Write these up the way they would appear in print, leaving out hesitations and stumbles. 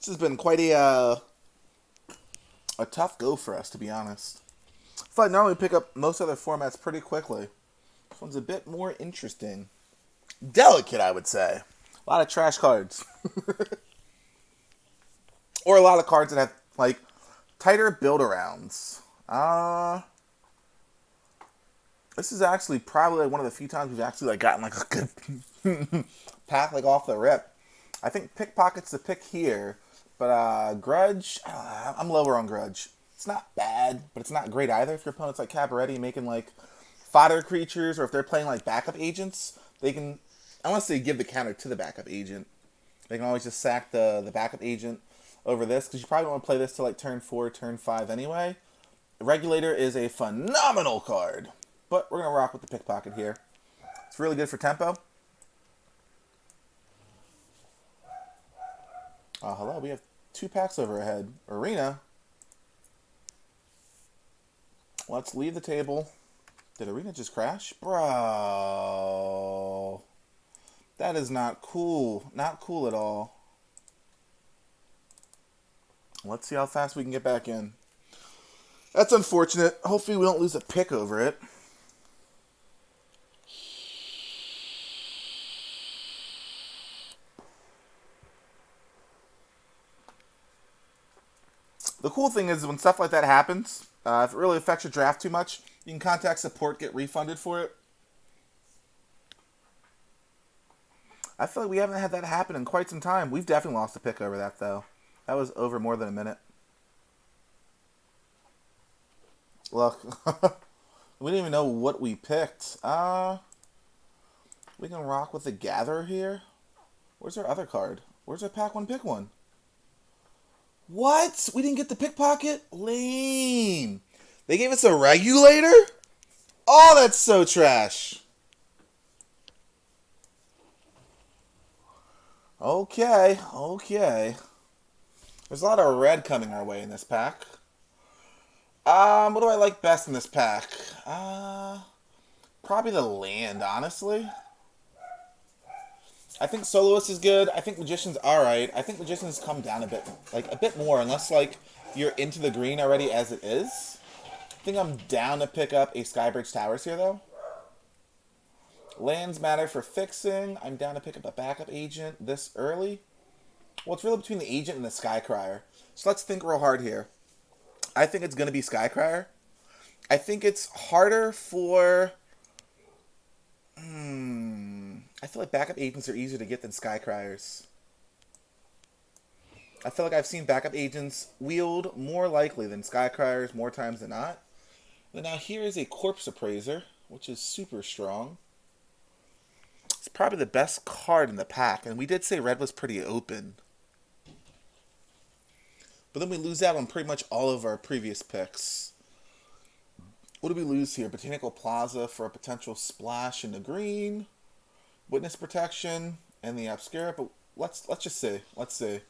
This has been quite a tough go for us, to be honest. I feel like normally we pick up most other formats pretty quickly. This one's a bit more interesting. Delicate, I would say. A lot of trash cards. Or a lot of cards that have, like, tighter build-arounds. This is actually probably like one of the few times we've actually like gotten like a good pack like off the rip. I think Pickpocket's the pick here, but Grudge, I'm lower on Grudge. It's not bad, but it's not great either. If your opponent's like Cabaretti making like fodder creatures, or if they're playing like backup agents, they can, unless they give the counter to the backup agent, they can always just sack the backup agent over this, because you probably want to play this to like turn 4, turn 5 anyway. Regulator is a phenomenal card, but we're going to rock with the Pickpocket here. It's really good for tempo. Hello, we have 2 packs overhead. Arena. Let's leave the table. Did Arena just crash? Bro. That is not cool. Not cool at all. Let's see how fast we can get back in. That's unfortunate. Hopefully we don't lose a pick over it. The cool thing is when stuff like that happens, if it really affects your draft too much, you can contact support, get refunded for it. I feel like we haven't had that happen in quite some time. We've definitely lost a pick over that, though. That was over more than a minute. Look, we didn't even know what we picked. We can rock with the Gatherer here. Where's our other card? Where's our pack one, pick one? What? We didn't get the Pickpocket? Lame. They gave us a Regulator? Oh, that's so trash. Okay. There's a lot of red coming our way in this pack. What do I like best in this pack? Probably the land, honestly. I think Soloist is good. I think Magician's alright. I think Magician's come down a bit more, unless, like, you're into the green already as it is. I think I'm down to pick up a Skybridge Towers here, though. Lands matter for fixing. I'm down to pick up a backup agent this early. Well, it's really between the agent and the Skycrier. So let's think real hard here. I think it's going to be Skycrier. I think it's harder for... I feel like backup agents are easier to get than Skycriers. I feel like I've seen backup agents wield more likely than Skycriers more times than not. And now here is a Corpse Appraiser, which is super strong. It's probably the best card in the pack, and we did say red was pretty open. But then we lose out on pretty much all of our previous picks. What do we lose here? Botanical Plaza for a potential splash in the green. Witness Protection and the Obscura. But let's just see. Let's see.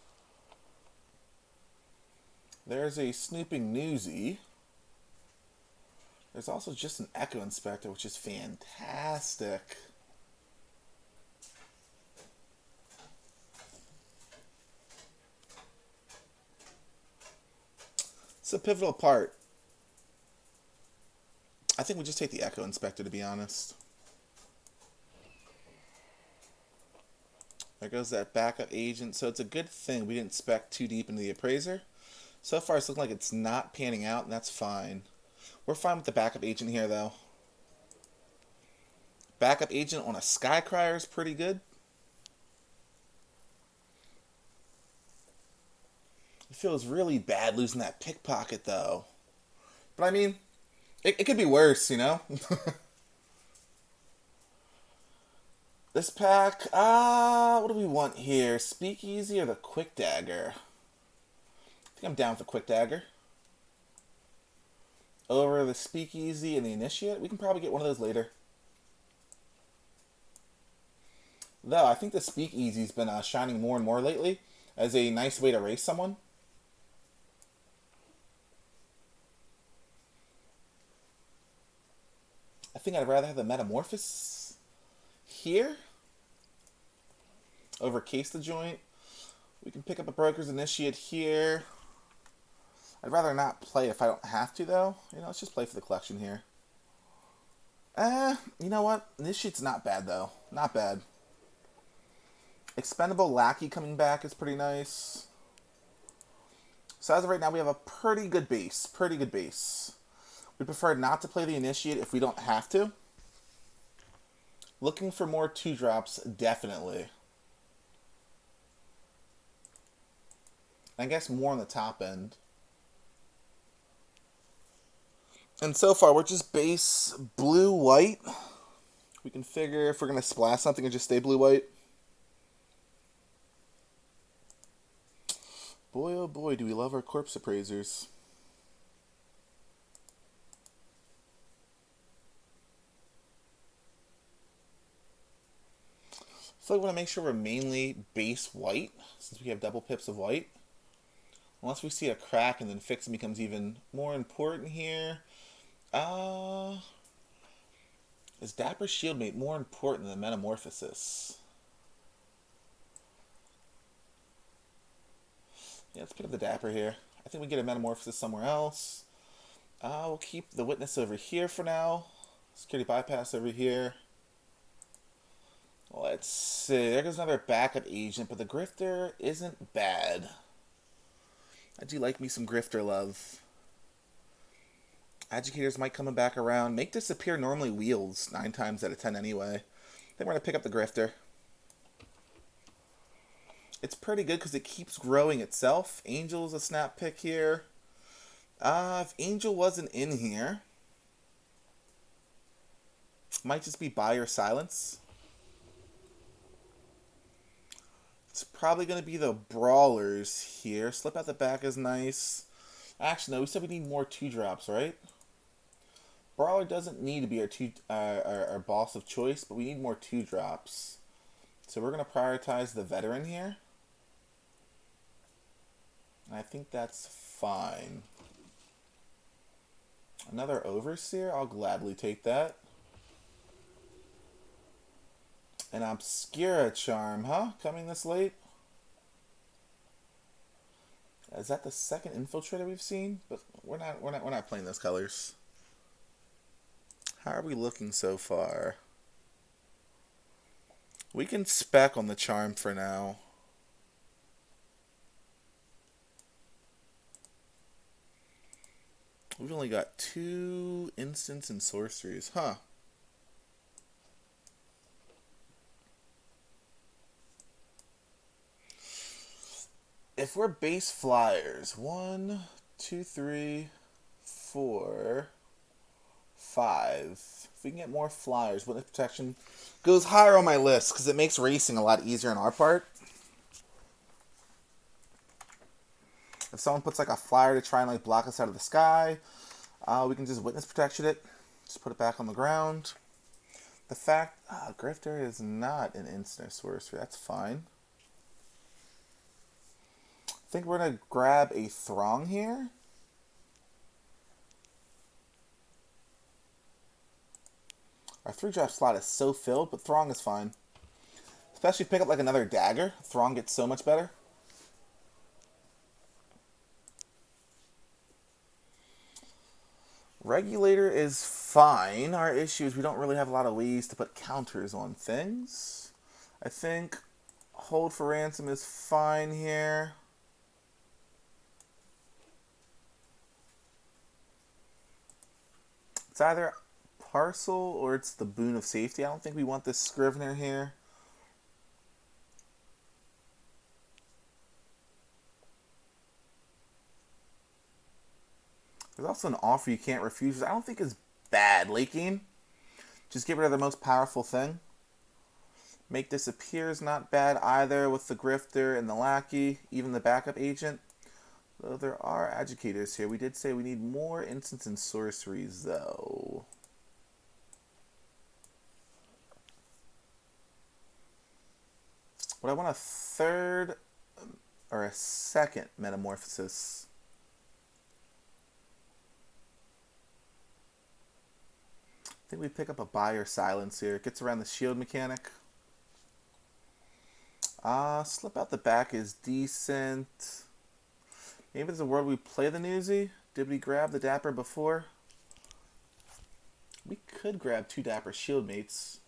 There's a Snooping Newsy. There's also just an Echo Inspector, which is fantastic. It's a pivotal part. I think we just take the Echo Inspector, to be honest. There goes that backup agent. So it's a good thing we didn't spec too deep into the Appraiser. So far it's looking like it's not panning out, and that's fine. We're fine with the backup agent here, though. Backup agent on a Skycrier is pretty good. It feels really bad losing that Pickpocket, though. But I mean, it could be worse, you know? This pack, what do we want here? Speakeasy or the Quick Dagger? I think I'm down with the Quick Dagger. Over the Speakeasy and the Initiate. We can probably get one of those later. Though, I think the Speakeasy's been shining more and more lately as a nice way to race someone. I think I'd rather have the Metamorphosis here over Case the Joint. We can pick up a Broker's Initiate here. I'd rather not play if I don't have to, though. You know, let's just play for the collection here. You know what? Initiate's not bad, though. Not bad. Expendable Lackey coming back is pretty nice. So as of right now, we have a pretty good base. Pretty good base. We prefer not to play the Initiate if we don't have to. Looking for more 2-drops, definitely. I guess more on the top end. And so far, we're just base blue-white. We can figure if we're going to splash something and just stay blue-white. Boy, oh boy, do we love our corpse appraisers. I feel like we want to make sure we're mainly base white, since we have double pips of white. Unless we see a crack and then fixing becomes even more important here. Is Dapper Shieldmate more important than Metamorphosis? Yeah, let's pick up the Dapper here. I think we get a Metamorphosis somewhere else. We'll keep the Witness over here for now. Security Bypass over here. Let's see. There goes another backup agent, but the Grifter isn't bad. I do like me some Grifter love. Agitators might come back around. Make Disappear normally wields 9 times out of 10 anyway. Then we're going to pick up the Grifter. It's pretty good because it keeps growing itself. Angel's a snap pick here. If Angel wasn't in here, might just be Buy or Silence. It's probably going to be the Brawlers here. Slip out the back is nice. Actually, no, we said we need more 2-drops, right? Brawler doesn't need to be our boss of choice, but we need more 2-drops. So we're going to prioritize the Veteran here. And I think that's fine. Another Overseer? I'll gladly take that. An Obscura Charm, huh? Coming this late? Is that the second Infiltrator we've seen? But we're not playing those colors. How are we looking so far? We can spec on the Charm for now. We've only got 2 instants and sorceries, huh? If we're base flyers, 1, 2, 3, 4, 5. If we can get more flyers, witness protection goes higher on my list because it makes racing a lot easier on our part. If someone puts like a flyer to try and like block us out of the sky, we can just witness protection it. Just put it back on the ground. The fact Grifter is not an instant or sorcery, that's fine. I think we're going to grab a Throng here. Our 3-drop slot is so filled, but Throng is fine. Especially pick up like another Dagger. Throng gets so much better. Regulator is fine. Our issue is we don't really have a lot of ways to put counters on things. I think Hold for Ransom is fine here. It's either Parcel or it's the Boon of Safety. I don't think we want this Scrivener here. There's also an offer you can't refuse, which I don't think is bad late game. Just get rid of the most powerful thing. Make Disappear is not bad either with the Grifter and the Lackey, even the backup agent. Though there are Agitators here. We did say we need more instants and sorceries, though. Would I want a 3rd or a 2nd Metamorphosis? I think we pick up a Buy or Silence here. It gets around the shield mechanic. Slip out the back is decent. Maybe there's a world we play the newsy. Did we grab the Dapper before? We could grab 2 Dapper shield mates.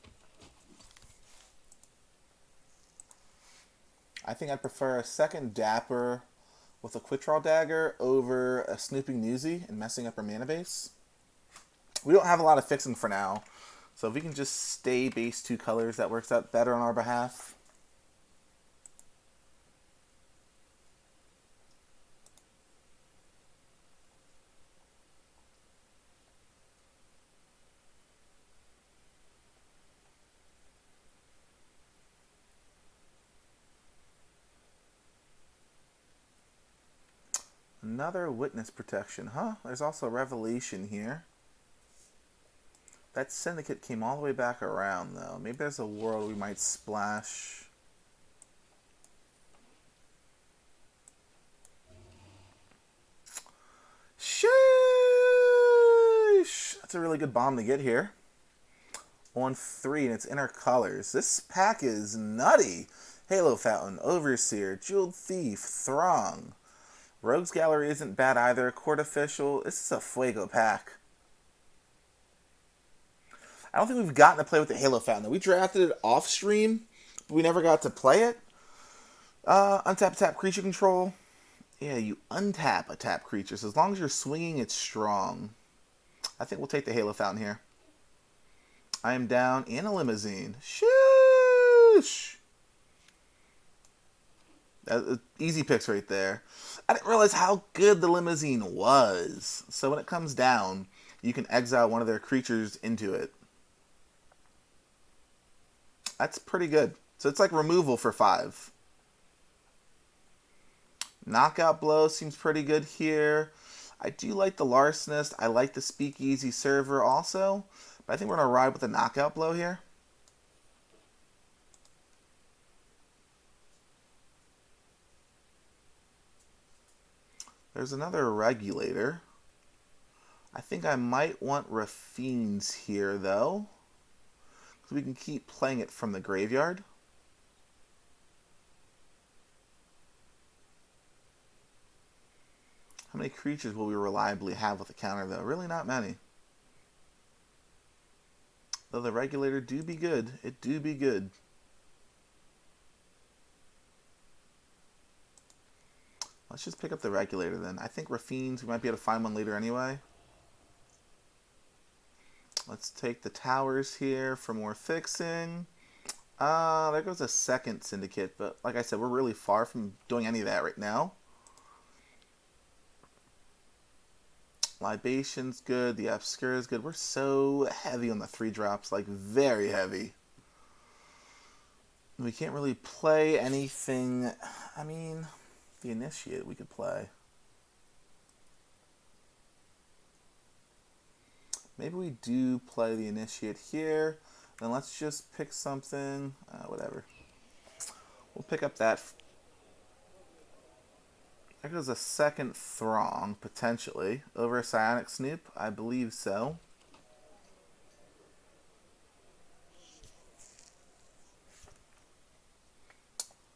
I think I'd prefer a second Dapper with a quick draw dagger over a snooping newsy and messing up our mana base. We don't have a lot of fixing for now, so if we can just stay base 2 colors, that works out better on our behalf. Another witness protection, huh? There's also revelation here. That syndicate came all the way back around, though. Maybe there's a world we might splash. Sheesh! That's a really good bomb to get here. On 3 and its inner colors. This pack is nutty. Halo Fountain, Overseer, Jeweled Thief, Throng. Rogue's Gallery isn't bad either. Court Official. This is a Fuego pack. I don't think we've gotten to play with the Halo Fountain. We drafted it off stream, but we never got to play it. Untap, tap, creature control. Yeah, you untap a tap creature. So as long as you're swinging, it's strong. I think we'll take the Halo Fountain here. I am down in a limousine. Shoosh! Easy picks right there. I didn't realize how good the limousine was. So when it comes down, you can exile one of their creatures into it. That's pretty good. So it's like removal for 5. Knockout Blow seems pretty good here. I do like the Larcenist. I like the Speakeasy Server also. But I think we're going to ride with the Knockout Blow here. There's another Regulator. I think I might want Raffine's here, though. So we can keep playing it from the graveyard. How many creatures will we reliably have with a counter, though? Really not many. Though the Regulator do be good. It do be good. Let's just pick up the Regulator then. I think Raffine's, we might be able to find one later anyway. Let's take the towers here for more fixing. There goes a second syndicate, but like I said, we're really far from doing any of that right now. Libation's good, the Obscure is good. We're so heavy on the 3 drops, like very heavy. We can't really play anything. I mean, the Initiate we could play. Maybe we do play the Initiate here. Then let's just pick something. Whatever. We'll pick up that. There goes a second Throng, potentially. Over a Psionic Snoop? I believe so.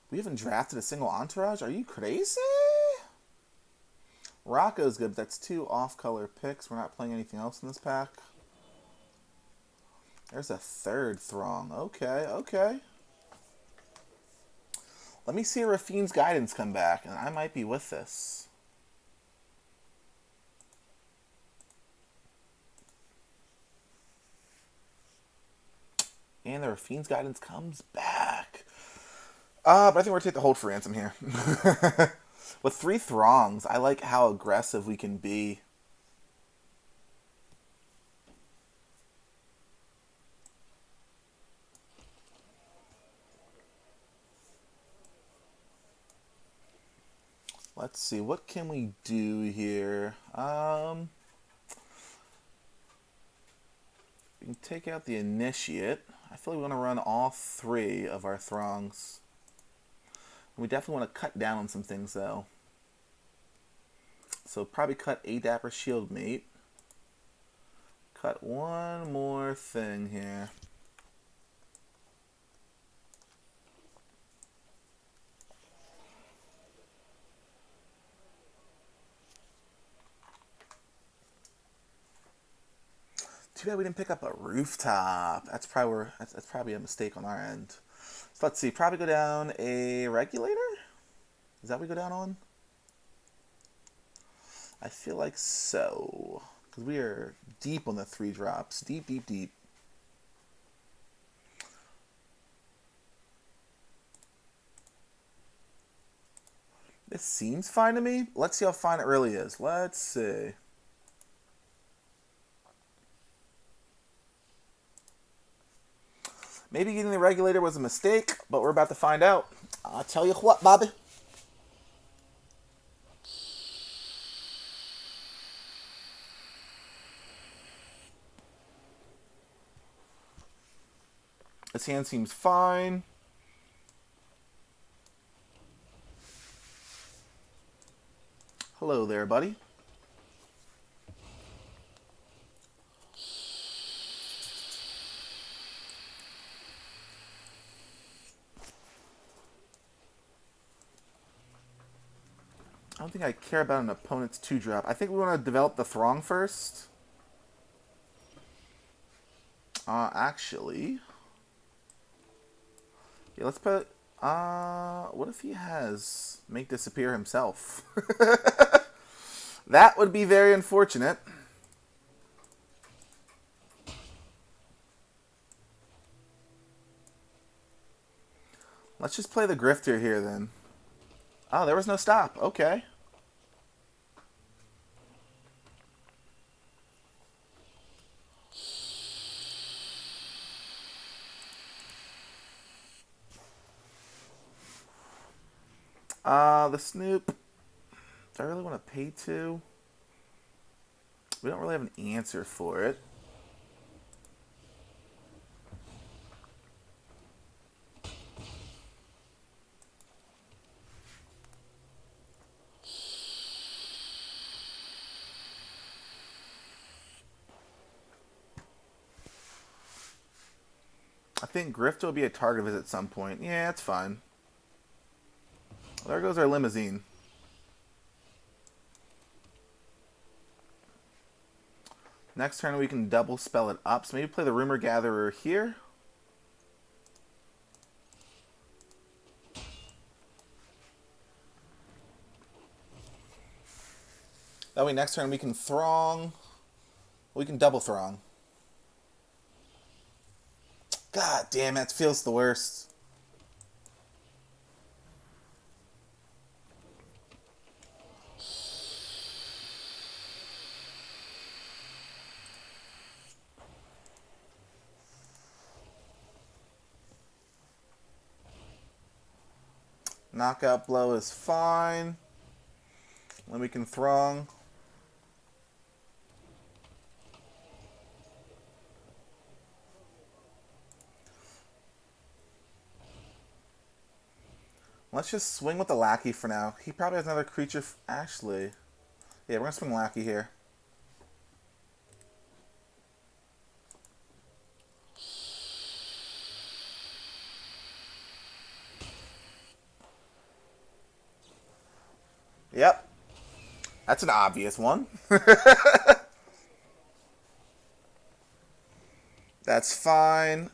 We haven't drafted a single Entourage? Are you crazy? Rocco's good, but that's 2 off-color picks. We're not playing anything else in this pack. There's a third Throng. Okay, okay. Let me see Raffine's Guidance come back, and I might be with this. And the Raffine's Guidance comes back. But I think we're going to take the hold for ransom here. With 3 Throngs, I like how aggressive we can be. Let's see, what can we do here? We can take out the Initiate. I feel like we want to run all 3 of our Throngs. We definitely want to cut down on some things, though. So probably cut a Dapper Shield Mate. Cut one more thing here. Too bad we didn't pick up a rooftop. That's probably a mistake on our end. So let's see. Probably go down a regulator. Is that what we go down on? I feel like so. Because we are deep on the 3 drops. Deep, deep, deep. This seems fine to me. Let's see how fine it really is. Let's see. Maybe getting the regulator was a mistake, but we're about to find out. I'll tell you what, Bobby. This hand seems fine. Hello there, buddy. I don't think I care about an opponent's 2-drop. I think we want to develop the Throng first. Actually... Yeah, let's put... what if he has Make Disappear himself? That would be very unfortunate. Let's just play the Grifter here, then. Oh, there was no stop. Okay. The Snoop. Do I really want to pay 2? We don't really have an answer for it. I think Grift will be a target of his at some point. Yeah, it's fine. Well, there goes our limousine. Next turn we can double spell it up. So maybe play the Rumor Gatherer here. That way next turn we can Throng. We can double Throng. God damn, that feels the worst. Knockout blow is fine. Then we can Throng. Let's just swing with the Lackey for now. He probably has another creature. Actually, yeah, we're going to swing Lackey here. Yep. That's an obvious one. That's fine.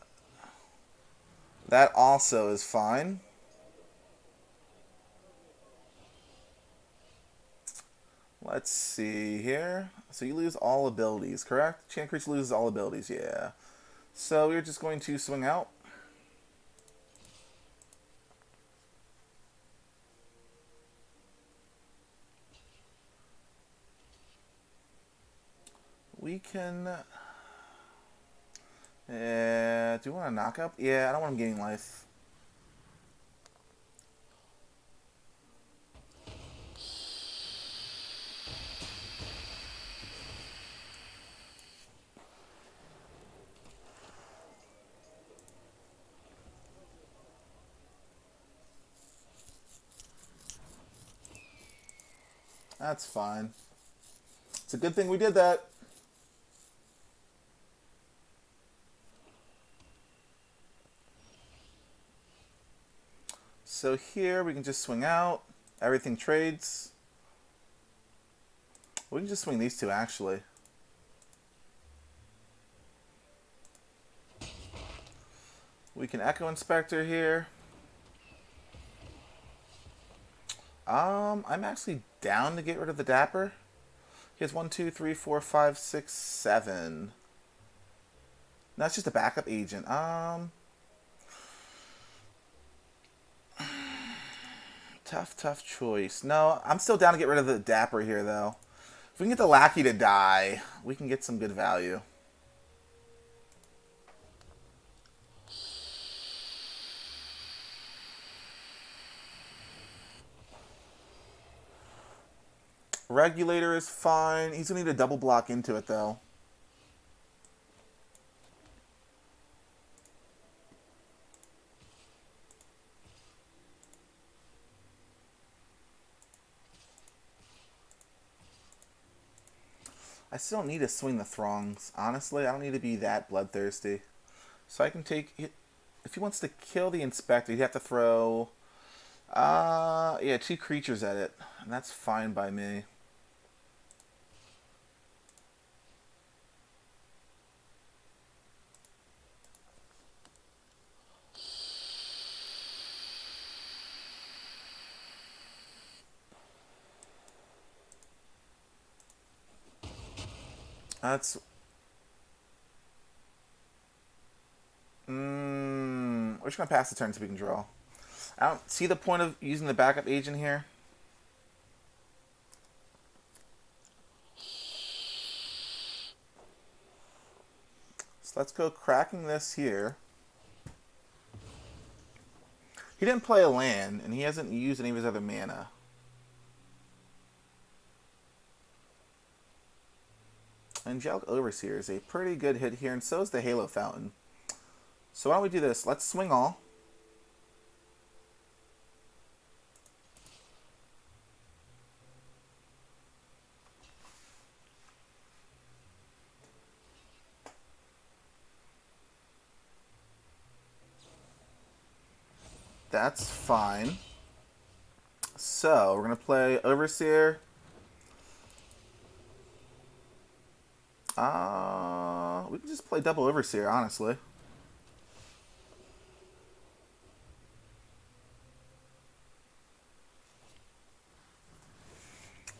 That also is fine. Let's see here. So you lose all abilities, correct? Chant creature loses all abilities, yeah. So we're just going to swing out. We can... do you want to knock up? Yeah, I don't want him gaining life. That's fine. It's a good thing we did that. So here we can just swing out. Everything trades. We can just swing these two, actually. We can Echo Inspector here. I'm actually down to get rid of the Dapper. He has 1, 2, 3, 4, 5, 6, 7. No, it's just a backup agent. Tough choice. No, I'm still down to get rid of the Dapper here, though. If we can get the Lackey to die, we can get some good value. Regulator is fine. He's going to need a double block into it, though. I still don't need to swing the Throngs. Honestly, I don't need to be that bloodthirsty. So I can take... If he wants to kill the Inspector, he'd have to throw... yeah, 2 creatures at it. And that's fine by me. That's... we're just going to pass the turn so we can draw. I don't see the point of using the backup agent here. So let's go cracking this here. He didn't play a land, and he hasn't used any of his other mana. Angelic Overseer is a pretty good hit here, and so is the Halo Fountain. So why don't we do this? Let's swing all. That's fine. So we're going to play Overseer. We can just play double Overseer, honestly.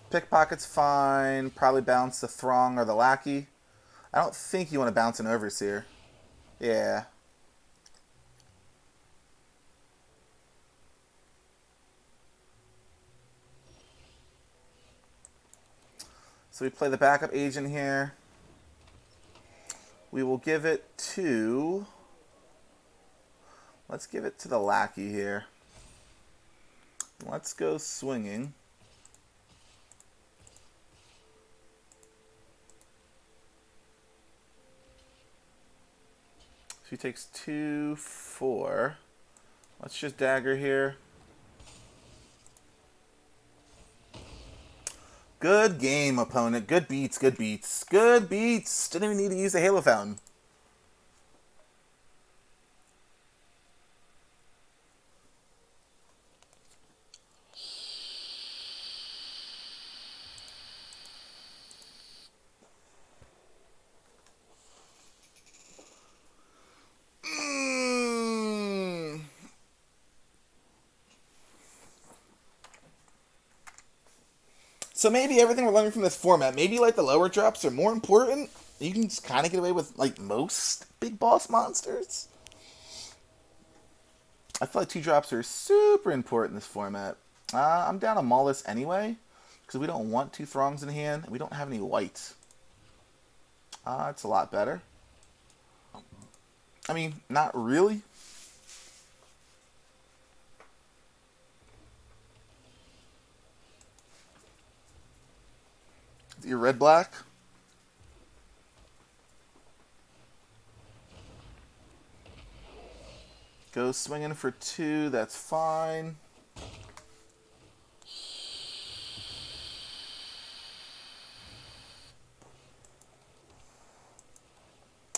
Pickpocket's fine. Probably bounce the Throng or the Lackey. I don't think you want to bounce an Overseer. Yeah. So we play the backup agent here. We will give it to... Let's give it to the Lackey here. Let's go swinging. She takes 2, 4. Let's just dagger here. Good game, opponent. Good beats, good beats. Good beats! Didn't even need to use the Halo Fountain. So maybe everything we're learning from this format, maybe like the lower drops are more important. You can just kind of get away with like most big boss monsters. I feel like 2 drops are super important in this format. I'm down to maul this anyway, because we don't want 2 Throngs in hand, and we don't have any white. It's a lot better. I mean, not really. Your red-black. Go swinging for 2, that's fine.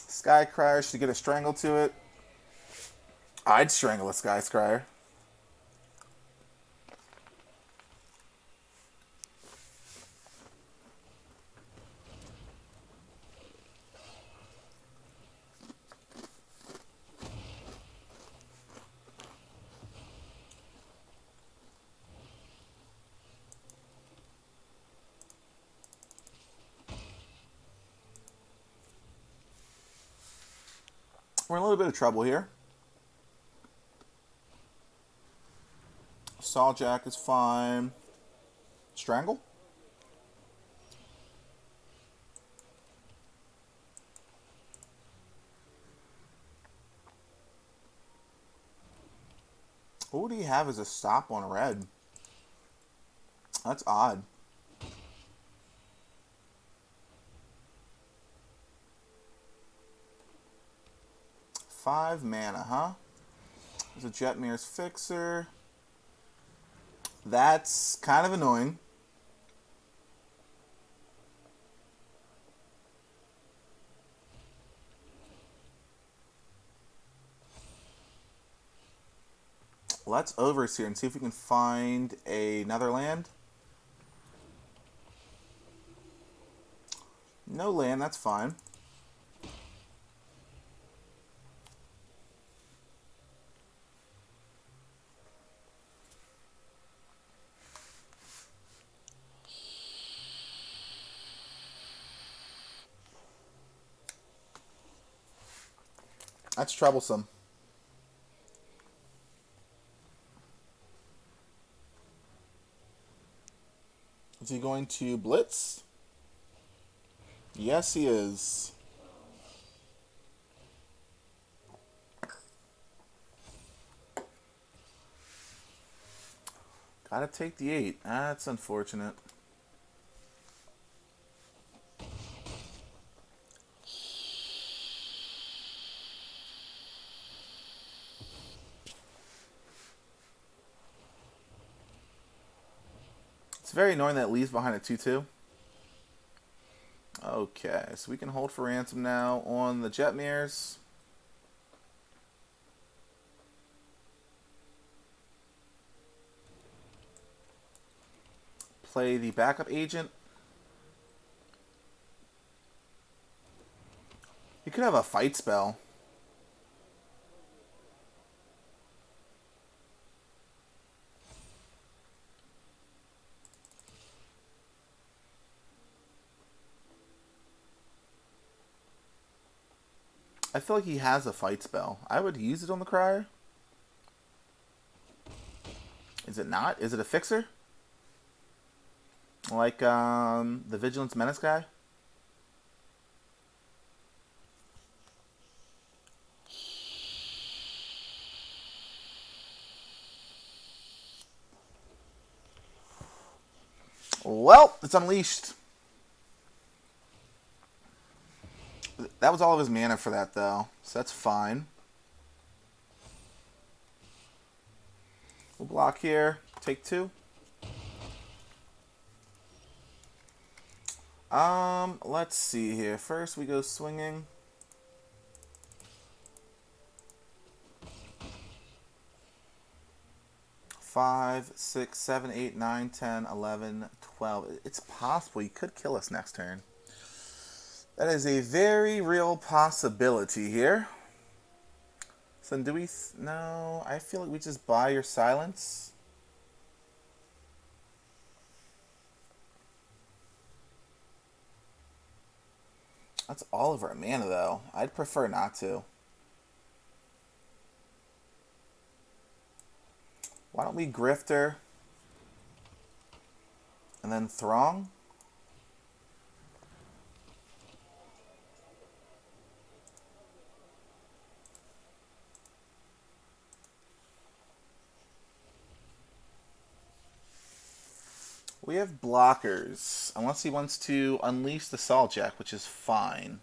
Skycrier, should get a strangle to it. I'd strangle a Skycrier. We're in a little bit of trouble here. Saw Jack is fine. Strangle? What do you have as a stop on red? That's odd. 5 mana, huh? There's a Jetmir's Fixer. That's kind of annoying. Let's overseer and see if we can find another land. No land, that's fine. That's troublesome. Is he going to blitz? Yes, he is. Gotta take the 8. That's unfortunate. It's very annoying that it leaves behind a 2-2. Okay, so we can hold for ransom now on the Jetmirs. Play the backup agent. You could have a fight spell. I feel like he has a fight spell. I would use it on the Crier. Is it not? Is it a fixer? Like the Vigilance Menace guy? Well, it's unleashed. That was all of his mana for that, though. So that's fine. We'll block here. Take 2. Let's see here. First, we go swinging. Five, 6, 7, 8, 9, 10, 11, 12. It's possible he could kill us next turn. That is a very real possibility here. So do we... No, I feel like we just buy your silence. That's all of our mana, though. I'd prefer not to. Why don't we Grifter and then Throng? We have blockers, unless he wants to unleash the Salt Jack, which is fine.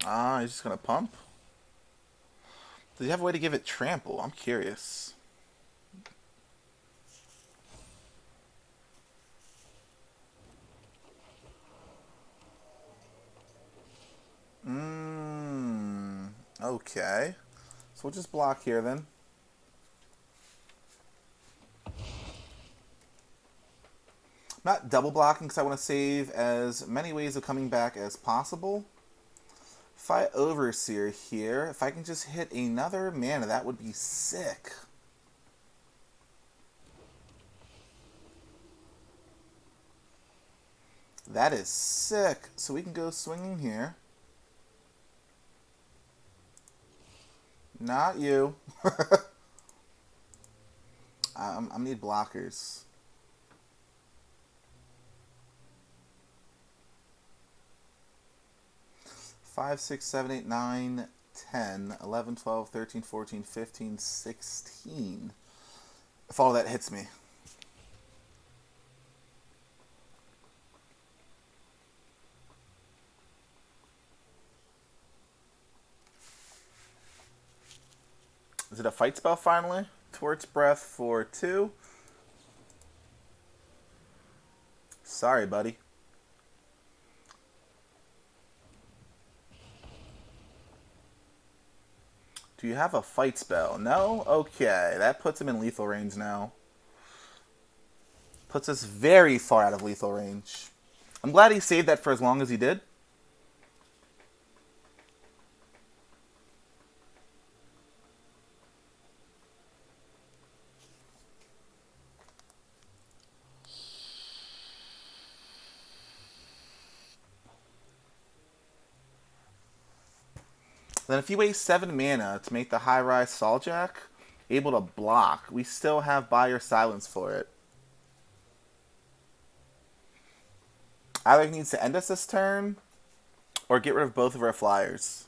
Ah, he's just going to pump? Does he have a way to give it trample? I'm curious. Okay. So we'll just block here then. Not double blocking because I want to save as many ways of coming back as possible. If I Overseer here, if I can just hit another mana, that would be sick. That is sick. So we can go swinging here. Not you. I need blockers. 5, 6, 7, 8, 9, 10, 11, 12, 13, 14, 15, 16. If all that hits me. Is it a fight spell finally? Torch Breath for 2. Sorry, buddy. Do you have a fight spell? No? Okay, that puts him in lethal range now. Puts us very far out of lethal range. I'm glad he saved that for as long as he did. Then if you waste 7 mana to make the high-rise Sauljack able to block, we still have Buy or Silence for it. Either he needs to end us this turn, or get rid of both of our flyers.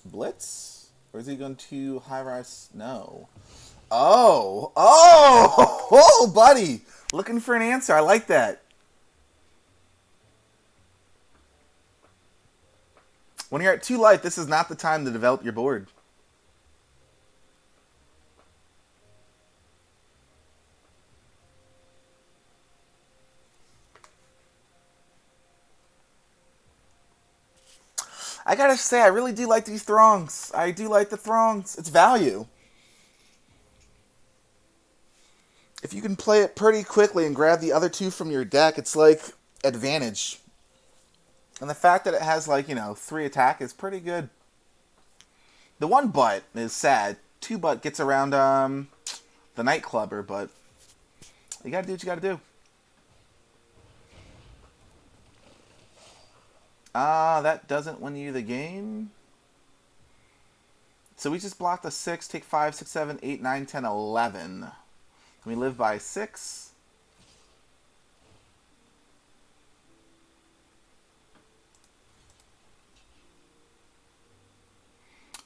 Blitz? Or is he going to high-rise? No. Oh! Oh! Oh, buddy! Looking for an answer. I like that. When you're at 2 life, this is not the time to develop your board. I gotta say, I really do like these Throngs. I do like the Throngs. It's value. If you can play it pretty quickly and grab the other 2 from your deck, it's like advantage. And the fact that it has, like, 3 attack is pretty good. The 1 butt is sad. 2 butt gets around the Nightclubber, but you gotta do what you gotta do. That doesn't win you the game. So we just blocked a 6, take 5, 6, 7, 8, 9, 10, 11. We live by 6.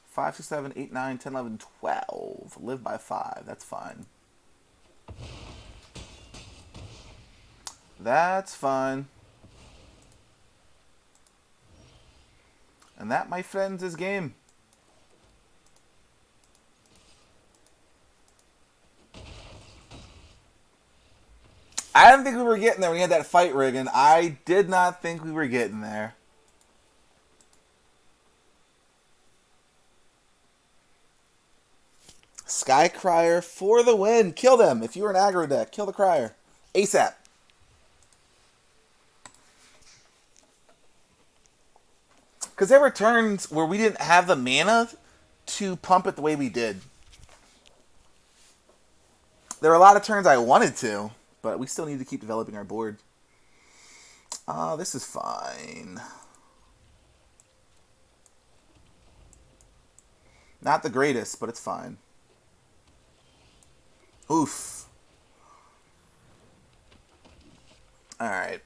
Five, 6, 7, 8, 9, 10, 11, 12. Live by 5. That's fine. That's fine. And that, my friends, is game. I didn't think we were getting there when we had that fight rig, and I did not think we were getting there. Sky Crier for the win. Kill them. If you're an aggro deck, kill the Crier. ASAP. Because there were turns where we didn't have the mana to pump it the way we did. There were a lot of turns I wanted to, but we still need to keep developing our board. This is fine. Not the greatest, but it's fine. Oof. Alright.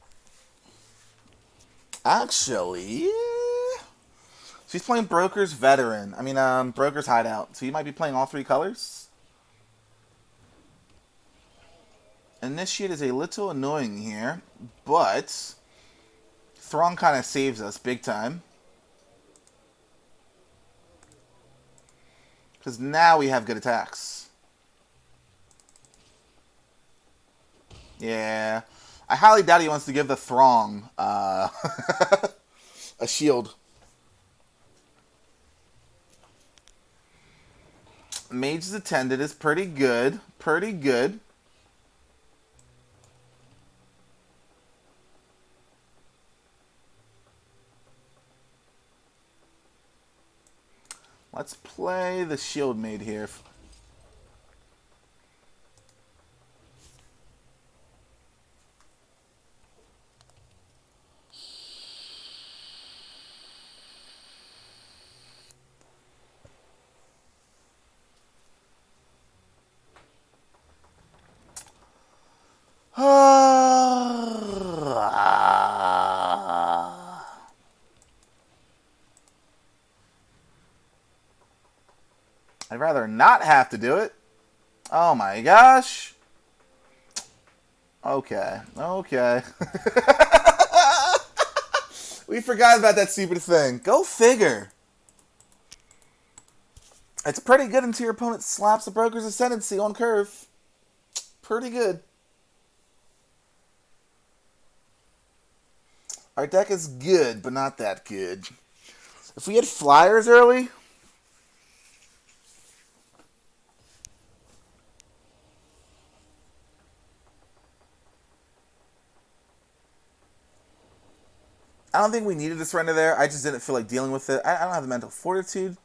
Actually, she's playing Broker's Veteran. Broker's Hideout. So you might be playing all 3 colors. Initiate is a little annoying here, but Throng kind of saves us big time. Because now we have good attacks. Yeah. I highly doubt he wants to give the Throng a shield. Mage's Attendant is pretty good. Pretty good. Let's play the Shield Maid here. I'd rather not have to do it. Oh my gosh. Okay. Okay. We forgot about that stupid thing. Go figure. It's pretty good until your opponent slaps the Broker's Ascendancy on curve. Pretty good. Our deck is good, but not that good. If we had flyers early... I don't think we needed to surrender there. I just didn't feel like dealing with it. I don't have the mental fortitude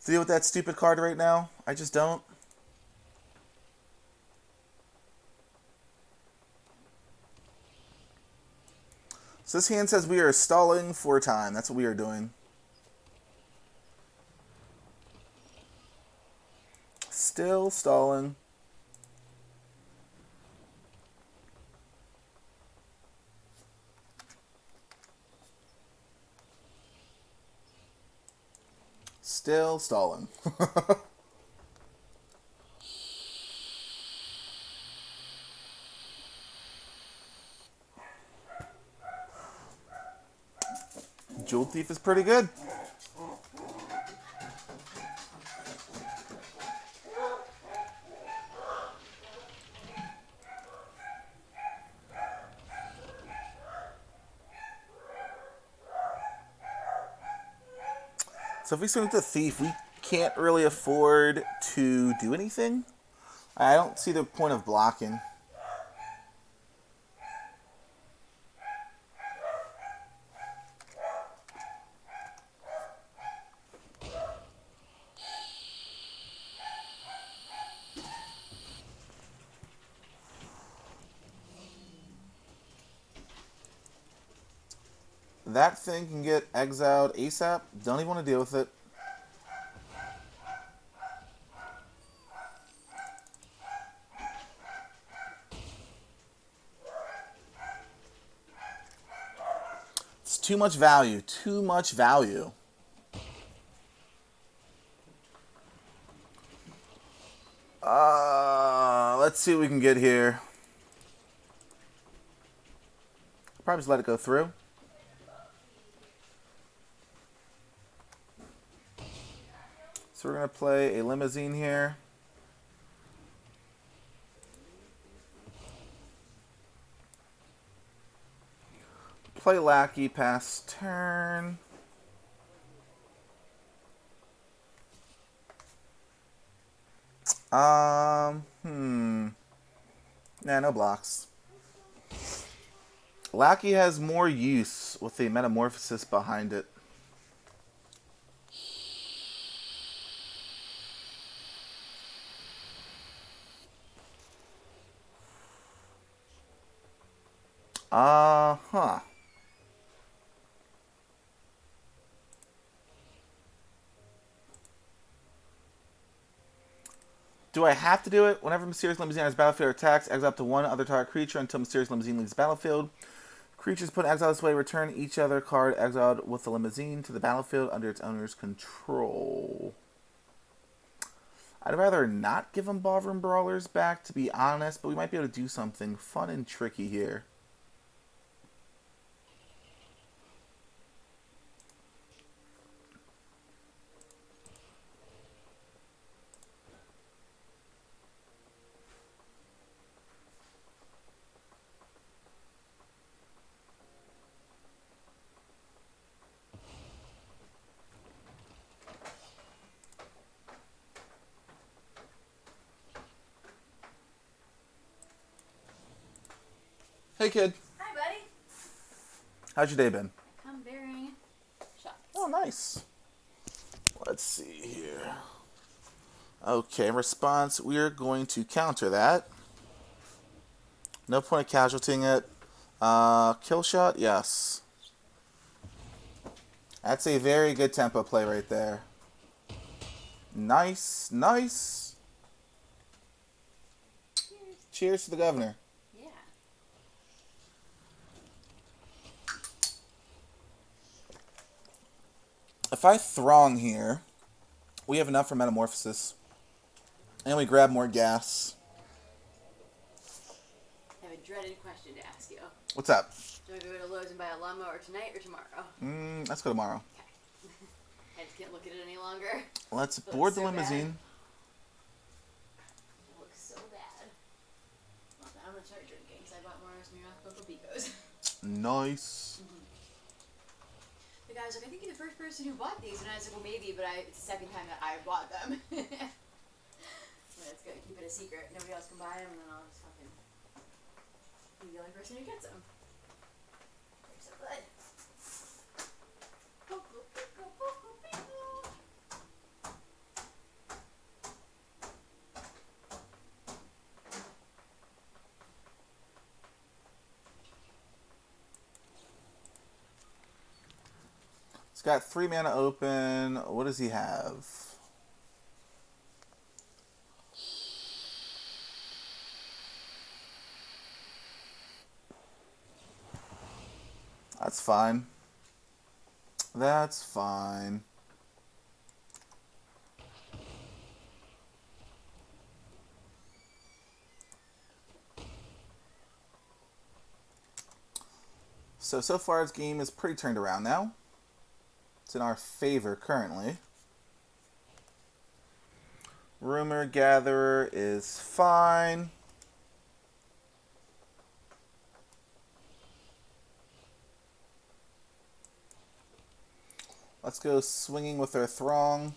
to deal with that stupid card right now. I just don't. So this hand says we are stalling for time. That's what we are doing. Still stalling. Still stalling. Jewel Thief is pretty good. So if we swing with the Thief, we can't really afford to do anything. I don't see the point of blocking. That thing can get exiled ASAP. Don't even want to deal with it. It's too much value. Too much value. Let's see what we can get here. Probably just let it go through. So we're going to play a Limousine here. Play Lackey, pass turn. Nah, no blocks. Lackey has more use with the Metamorphosis behind it. Huh. Do I have to do it? Whenever Mysterious Limousine enters battlefield or attacks, exile up to one other target creature until Mysterious Limousine leaves the battlefield. Creatures put in exile this way return each other card exiled with the Limousine to the battlefield under its owner's control. I'd rather not give them Ballroom Brawlers back, to be honest, but we might be able to do something fun and tricky here. Hey, kid. Hi, buddy. How's your day been? I'm bearing shots. Oh, nice. Let's see here. Okay, in response, we are going to counter that. No point of casualtying it. Kill shot? Yes. That's a very good tempo play right there. Nice, nice. Cheers. Cheers to the governor. Yeah. If I throng here, we have enough for metamorphosis. And we grab more gas. I have a dreaded question to ask you. What's up? Do I go to Lowe's and buy a lawnmower tonight or tomorrow? Let's go tomorrow. Okay. I just can't look at it any longer. Let's It board looks the so limousine. It looks so bad. Well, I'm gonna start drinking because I bought more Cocoa Picos. Nice. The guy was like, I think you're the first person who bought these, and I was like, well, maybe, but it's the second time that I bought them. That's good. Keep it a secret. Nobody else can buy them, and then I'll just fucking be the only person who gets them. They're so good. Cocoa Pico. He's got 3 mana open. What does he have? That's fine. That's fine. So far his game is pretty turned around now. It's in our favor currently. Rumor Gatherer is fine. Let's go swinging with our Throng.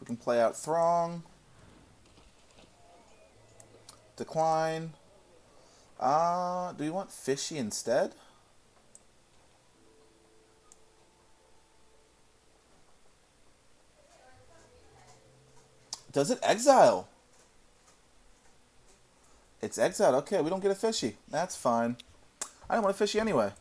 We can play out Throng. Decline. Do we want Fishy instead? Does it exile? It's exiled. Okay, we don't get a Fishy. That's fine. I don't want a Fishy anyway.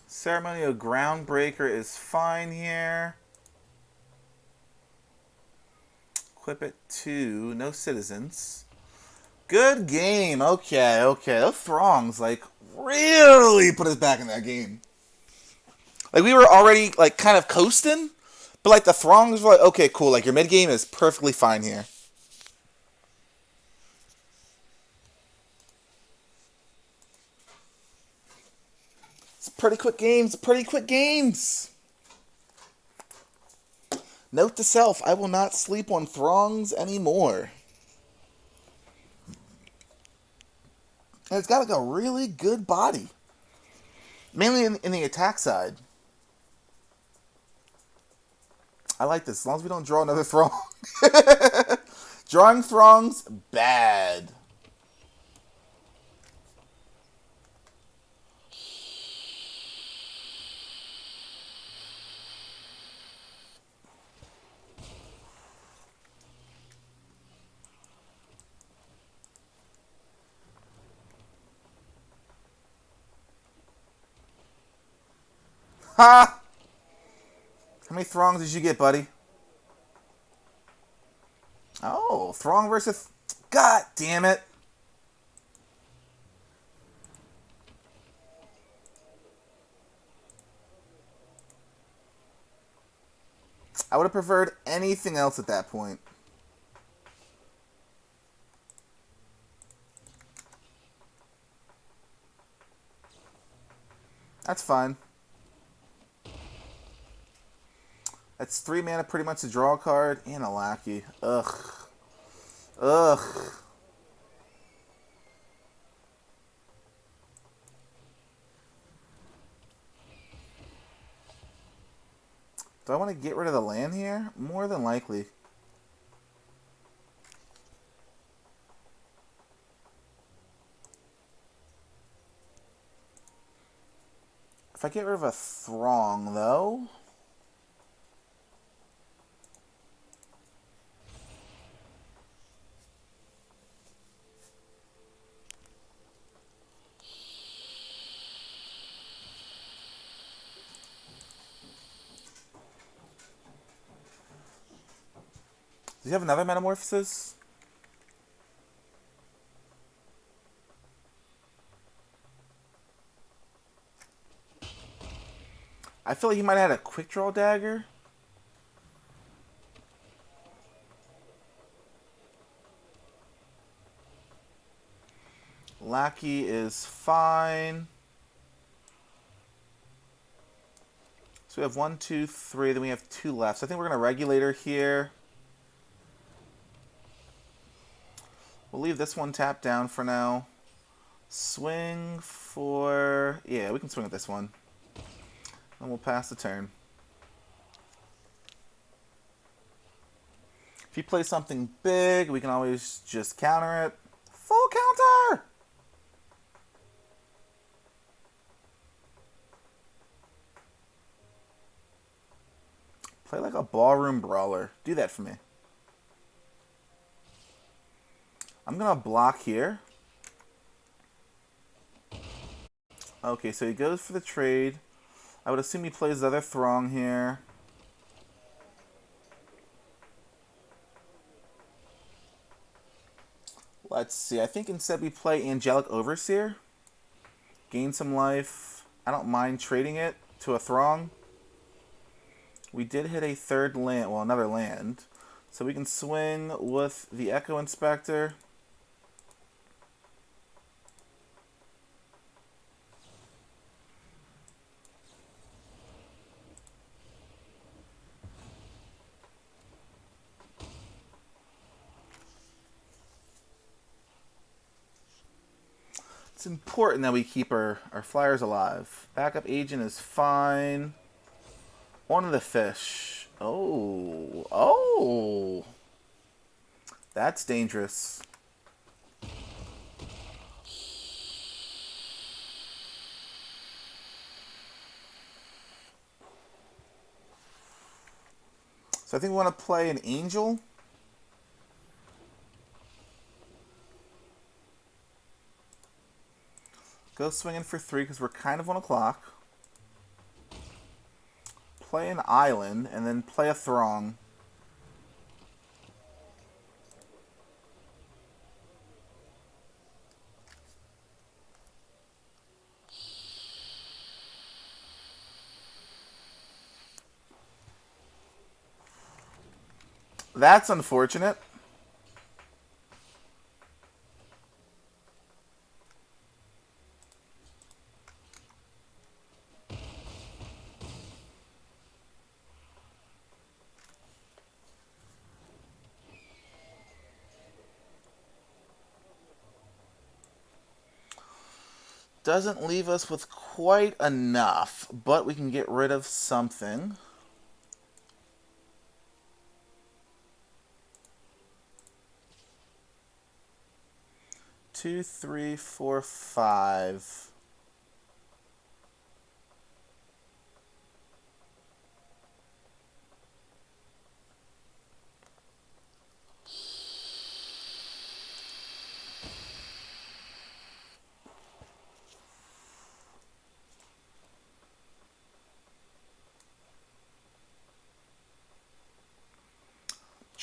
Ceremonial Groundbreaker is fine here. Equip it to no citizens. Good game. Okay, okay. Those Throngs, like, really put us back in that game. Like, we were already, like, kind of coasting, but, like, the Throngs were like, okay, cool. Like, your mid-game is perfectly fine here. It's pretty quick games. Pretty quick games. Note to self, I will not sleep on Throngs anymore. And it's got like a really good body. Mainly in the attack side. I like this, as long as we don't draw another Throng. Drawing Throngs, bad. Ha! How many Throngs did you get, buddy? Oh, Throng versus... God damn it. I would have preferred anything else at that point. That's fine. That's 3 mana pretty much to draw a card and a lackey. Ugh. Ugh. Do I want to get rid of the land here? More than likely. If I get rid of a Throng, though... Does he have another Metamorphosis? I feel like he might have had a Quick Draw Dagger. Lackey is fine. So we have 1, 2, 3. Then we have 2 left. So I think we're going to Regulator here. We'll leave this one tapped down for now. Swing for... Yeah, we can swing at this one. And we'll pass the turn. If you play something big, we can always just counter it. Full counter! Play like a ballroom brawler. Do that for me. I'm going to block here. Okay, so he goes for the trade. I would assume he plays the other Throng here. Let's see. I think instead we play Angelic Overseer. Gain some life. I don't mind trading it to a Throng. We did hit a third land, well, another land. So we can swing with the Echo Inspector. It's important that we keep our flyers alive. Backup agent is fine. One of the fish. Oh. Oh. That's dangerous. So I think we want to play an angel. Go swinging for 3 because we're kind of on a clock. Play an island and then play a Throng. That's unfortunate. Doesn't leave us with quite enough, but we can get rid of something. Two, three, four, five.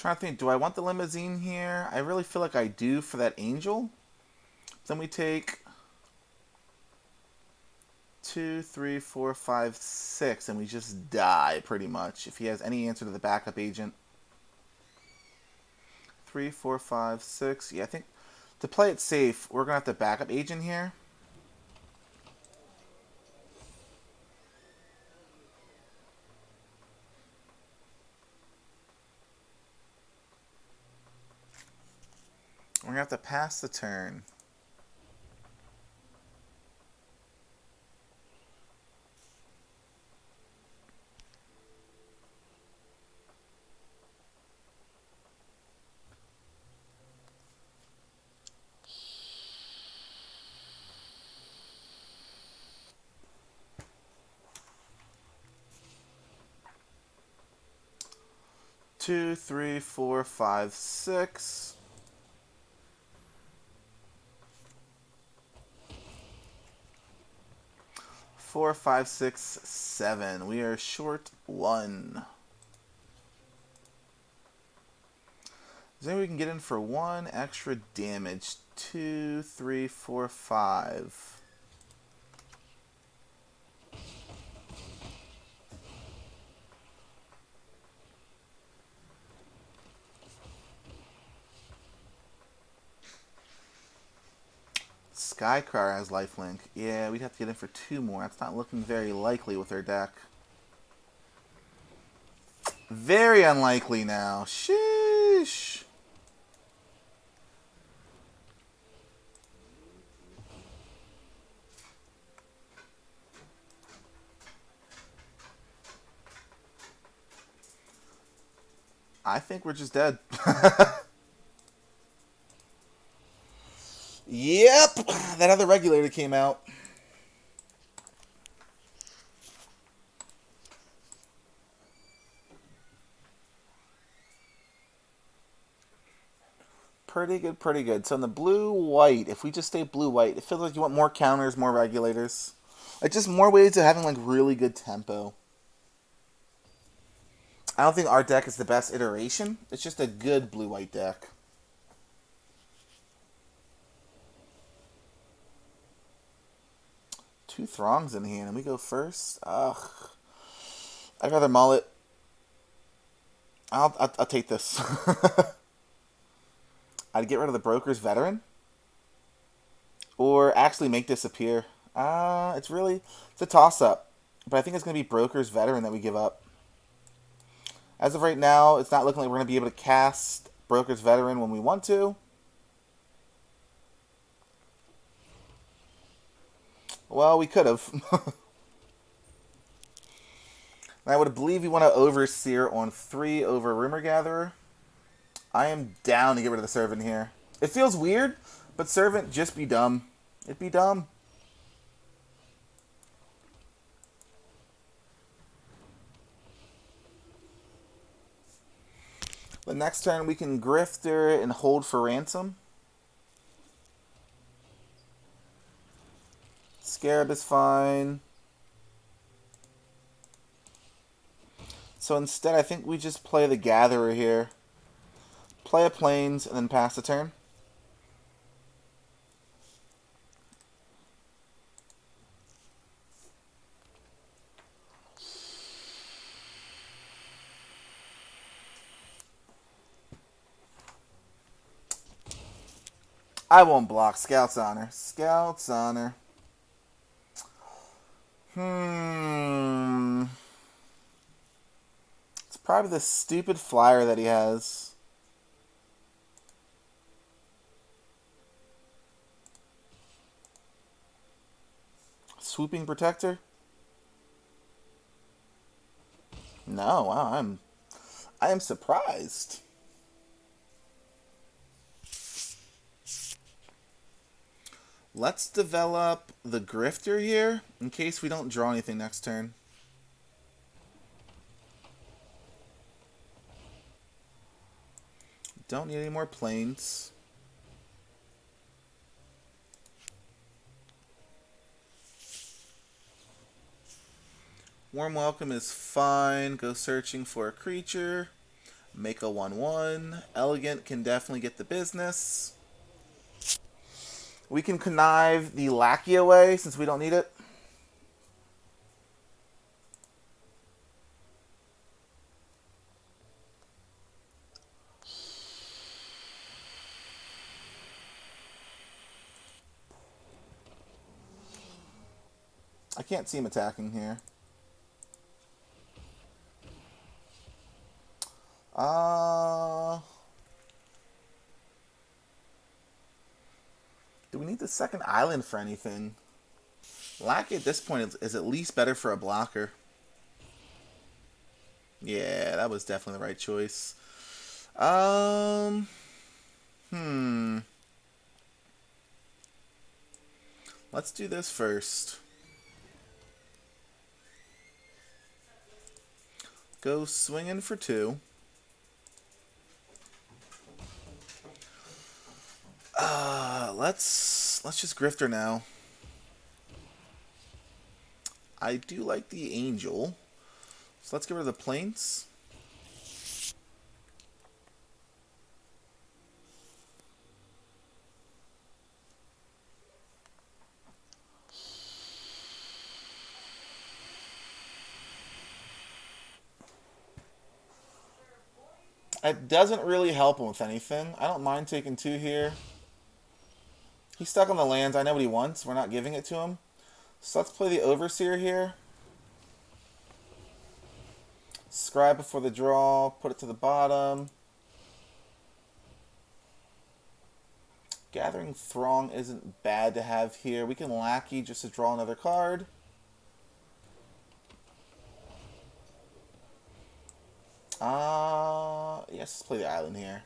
Trying to think, do I want the limousine here? I really feel like I do for that angel. Then we take 2, 3, 4, 5, 6, and we just die pretty much if he has any answer to the backup agent. 3, 4, 5, 6. Yeah, I think to play it safe, we're gonna have to backup agent here. have to pass the turn. Two, three, four, five, six. Four, five, six, seven. We are short one. Is there any way we can get in for one extra damage? Two, three, four, five. Skycrawler has lifelink. Yeah, we'd have to get in for two more. That's not looking very likely with their deck. Very unlikely now. Sheesh. I think we're just dead. Yep, that other regulator came out. Pretty good, pretty good. So in the blue-white, if we just stay blue-white, it feels like you want more counters, more regulators. Like just more ways of having like really good tempo. I don't think our deck is the best iteration. It's just a good blue-white deck. Two Throngs in hand, and we go first. Ugh. I'd rather mullet. I'll take this. I'd get rid of the Broker's Veteran. Or actually make disappear. It's a toss-up. But I think it's going to be Broker's Veteran that we give up. As of right now, it's not looking like we're going to be able to cast Broker's Veteran when we want to. Well, we could have. I would believe we want to Overseer on 3 over Rumor Gatherer. I am down to get rid of the Servant here. It feels weird, but Servant, just be dumb. It'd be dumb. The next turn we can Grifter and hold for ransom. Scarab is fine. So instead, I think we just play the Gatherer here. Play a Plains and then pass the turn. I won't block. Scout's Honor. Scout's Honor. It's probably the stupid flyer that he has. Swooping Protector? No, wow, I am surprised. Let's develop the Grifter here in case we don't draw anything next turn. Don't need any more planes. Warm Welcome is fine. Go searching for a creature. Make a 1/1. Elegant can definitely get the business. We can connive the Lackey away since we don't need it. I can't see him attacking here. Do we need the second island for anything? Lackey at this point is at least better for a blocker. Yeah, that was definitely the right choice. Hmm. Let's do this first. Go swinging for 2. Let's just grifter now. I do like the angel. So let's get rid of the planes. It doesn't really help him with anything. I don't mind taking 2 here. He's stuck on the lands. I know what he wants. We're not giving it to him. So let's play the Overseer here. Scribe before the draw. Put it to the bottom. Gathering Throng isn't bad to have here. We can Lackey just to draw another card. Yes, let's play the island here.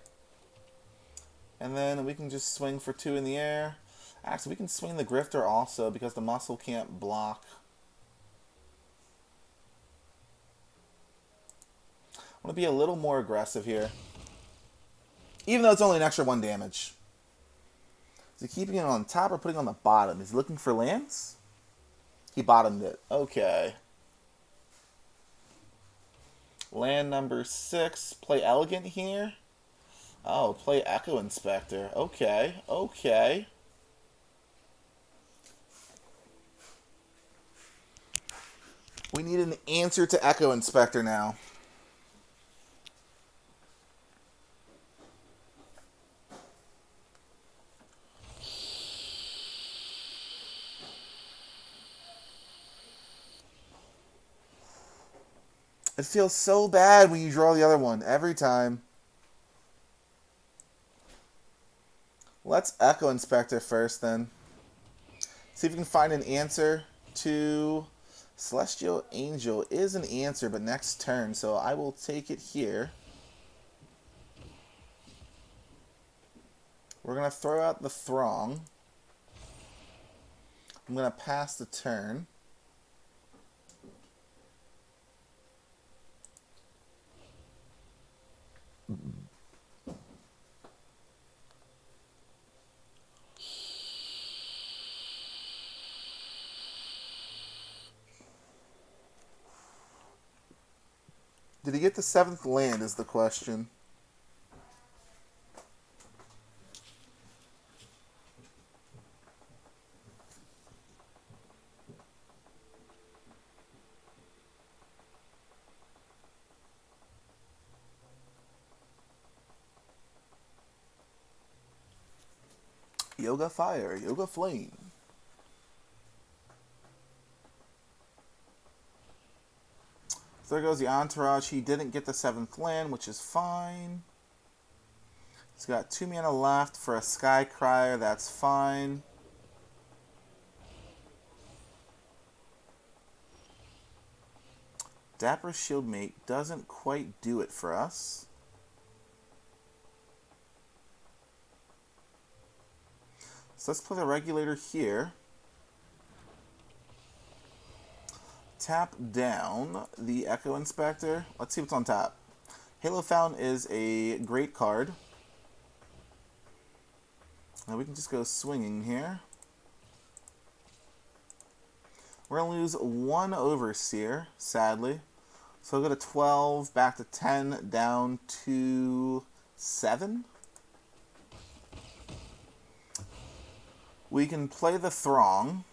And then we can just swing for 2 in the air. Actually, we can swing the Grifter also because the muscle can't block. I want to be a little more aggressive here. Even though it's only an extra 1 damage. Is he keeping it on top or putting it on the bottom? Is he looking for lands? He bottomed it. Okay. Land number 6. Play Elegant here. Oh, play Echo Inspector. Okay, okay. We need an answer to Echo Inspector now. It feels so bad when you draw the other one every time. Let's Echo Inspector first then. See if we can find an answer to Celestial Angel is an answer, but next turn, so I will take it here. We're going to throw out the Throng. I'm going to pass the turn. Did he get the 7th land is the question. Yoga Fire, Yoga Flame. So there goes the Entourage. He didn't get the 7th land, which is fine. He's got 2 mana left for a Sky Crier. That's fine. Dapper Shieldmate doesn't quite do it for us. So let's play the Regulator here. Tap down the Echo Inspector. Let's see what's on top. Halo Fountain is a great card. Now we can just go swinging here. We're going to lose 1 Overseer, sadly. So we'll go to 12, back to 10, down to 7. We can play the Throng.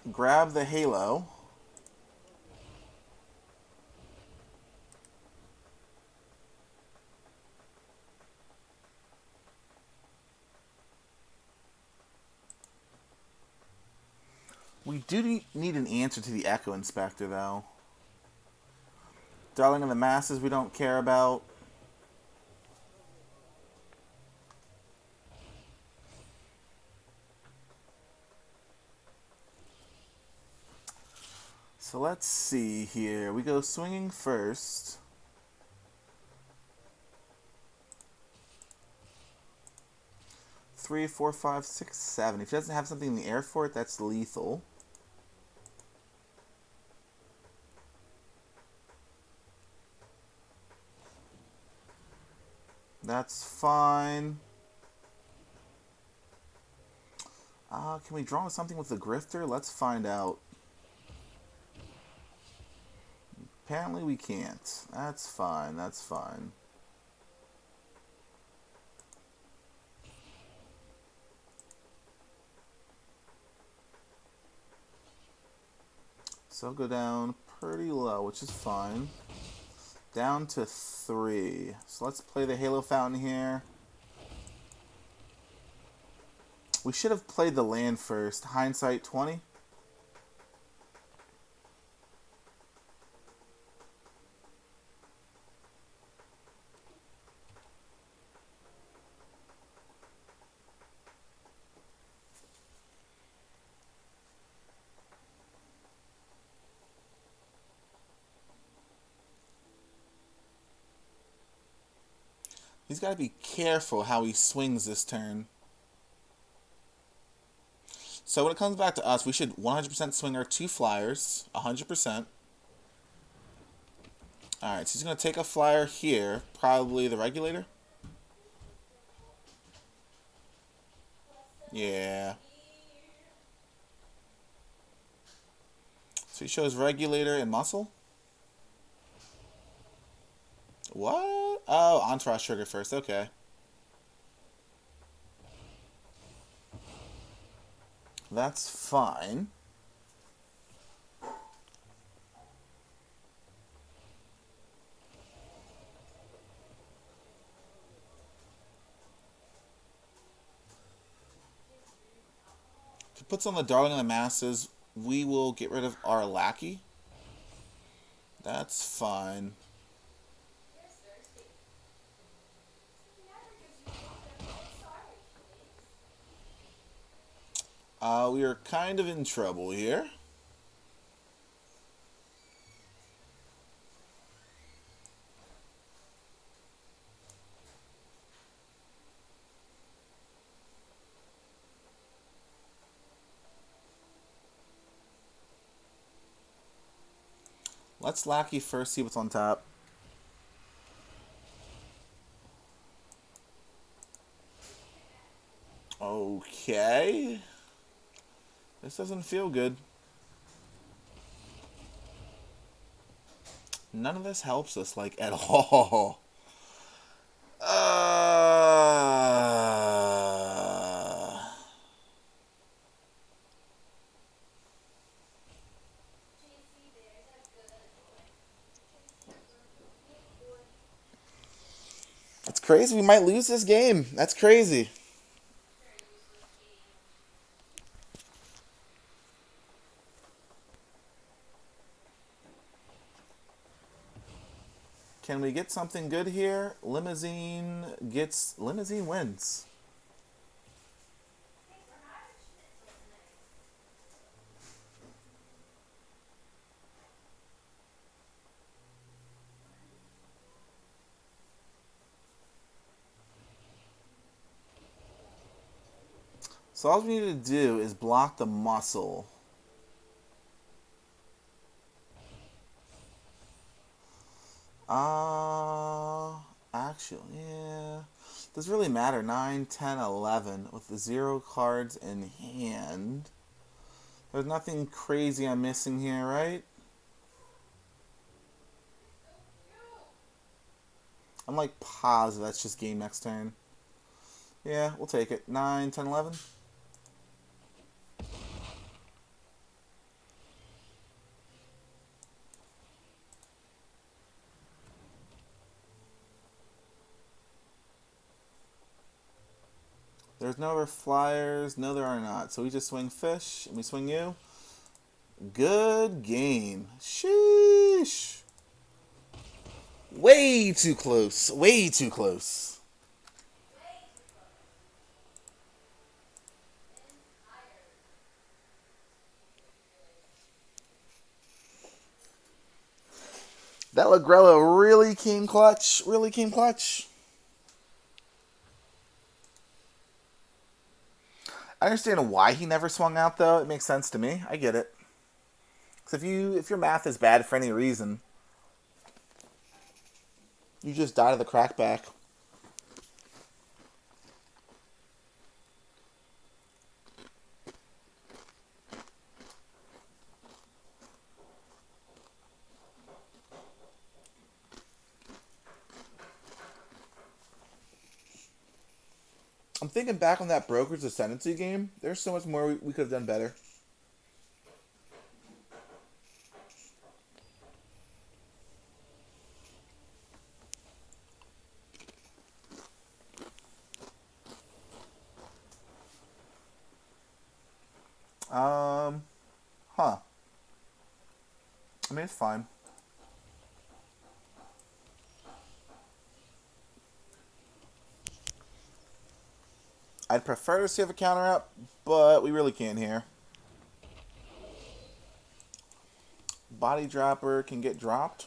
Grab the Halo. We do need an answer to the Echo Inspector, though. Darling of the Masses we don't care about. So let's see here. We go swinging first. Three, four, five, six, seven. If he doesn't have something in the air for it, that's lethal. That's fine. Can we draw something with the grifter? Let's find out. Apparently we can't. That's fine. That's fine. So go down pretty low, which is fine. Down to 3. So let's play the Halo Fountain here. We should have played the land first. Hindsight 20. He's got to be careful how he swings this turn. So when it comes back to us, we should 100% swing our 2 flyers. 100%. Alright, so he's going to take a flyer here. Probably the regulator. Yeah. So he shows regulator and muscle. What? Oh, entourage trigger first. Okay. That's fine. If he puts on the Darling of the Masses, we will get rid of our lackey. That's fine. We are kind of in trouble here. Let's lackey first, see what's on top. Okay. This doesn't feel good. None of this helps us, like, at all. That's crazy. We might lose this game. That's crazy. Can we get something good here? Limousine wins. So all we need to do is block the muscle. Actually, yeah. Doesn't really matter. 9, 10, 11 with the 0 cards in hand. There's nothing crazy I'm missing here, right? I'm like positive that's just game next turn. Yeah, we'll take it. 9, 10, 11. There's no other flyers. No, there are not. So we just swing fish, and we swing you. Good game. Sheesh. Way too close. Way too close. That Lagrella really came clutch. Really came clutch. I understand why he never swung out, though. It makes sense to me. I get it. Because if your math is bad for any reason, you just die to the crackback. I'm thinking back on that Broker's Ascendancy game. There's so much more we could have done better. Huh. I mean, it's fine. I'd prefer to see if a counter up, but we really can't here. Body dropper can get dropped.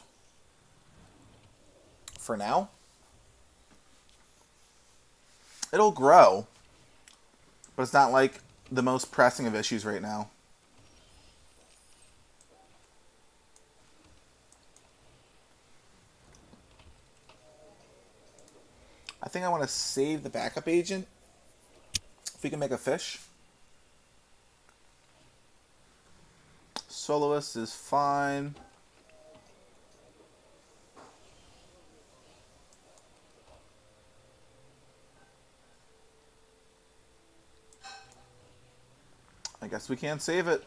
For now. It'll grow. But it's not like the most pressing of issues right now. I think I want to save the backup agent. If we can make a fish. Soloist is fine. I guess we can't save it.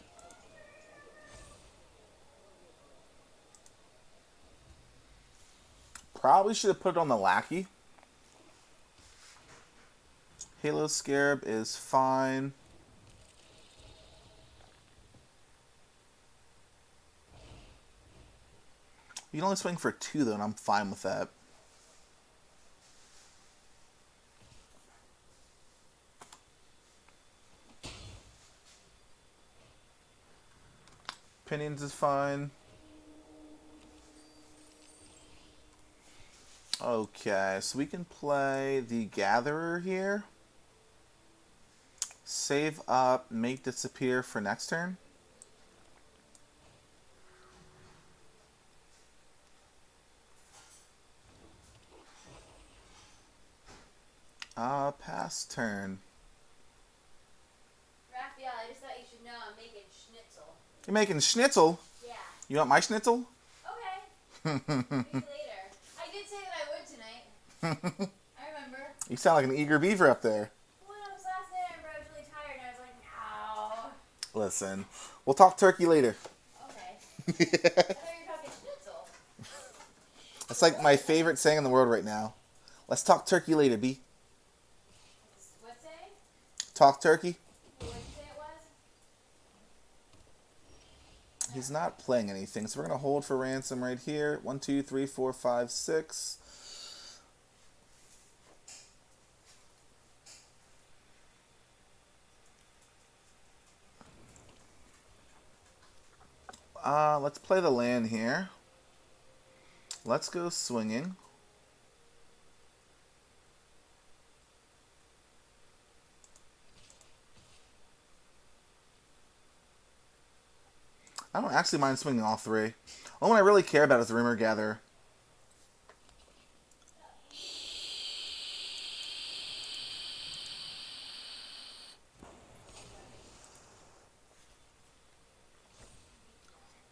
Probably should have put it on the Lackey. Halo Scarab is fine. You can only swing for 2 though, and I'm fine with that. Pinions is fine. Okay, so we can play the Gatherer here. Save up, make disappear for next turn. Pass turn. Raphael, I just thought you should know I'm making schnitzel. You're making schnitzel? Yeah. You want my schnitzel? Okay. Maybe later. I did say that I would tonight. I remember. You sound like an eager beaver up there. Well, it was last night. I remember I was really tired, and I was like, no. Listen, we'll talk turkey later. Okay. I thought you were talking schnitzel. That's like my favorite saying in the world right now. Let's talk turkey later, B. What say? Talk turkey. What did you say it was? He's not playing anything, so we're going to hold for ransom right here. 1, 2, 3, 4, 5, 6. Let's play the land here. Let's go swinging. I don't actually mind swinging all 3. The only one I really care about is the Rumor Gatherer.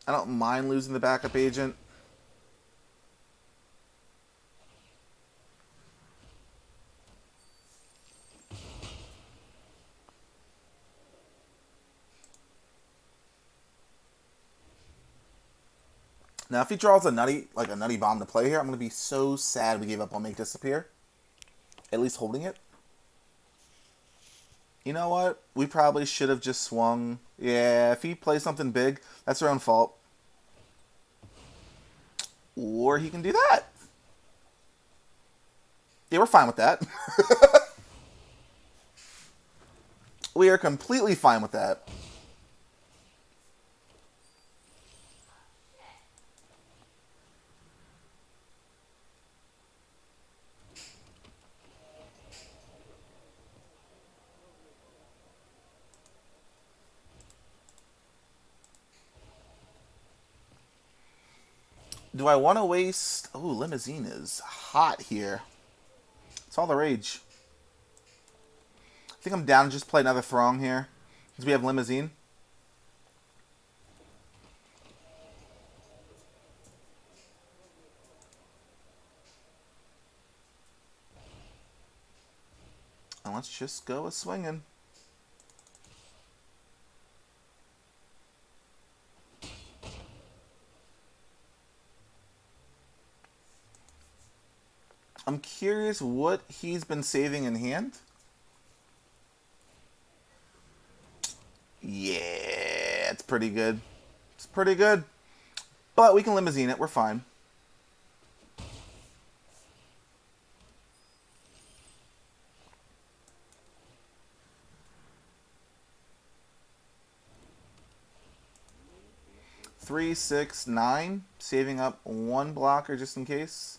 I don't mind losing the backup agent. Now, if he draws a nutty bomb to play here, I'm going to be so sad we gave up on Make Disappear. At least holding it. You know what? We probably should have just swung. Yeah, if he plays something big, that's their own fault. Or he can do that. Yeah, we're fine with that. We are completely fine with that. Do I want to waste... Oh, limousine is hot here. It's all the rage. I think I'm down to just play another Throng here. Because we have limousine. And let's just go with swinging. I'm curious what he's been saving in hand. Yeah, it's pretty good. It's pretty good. But we can limousine it. We're fine. Three, six, nine. Saving up one blocker just in case.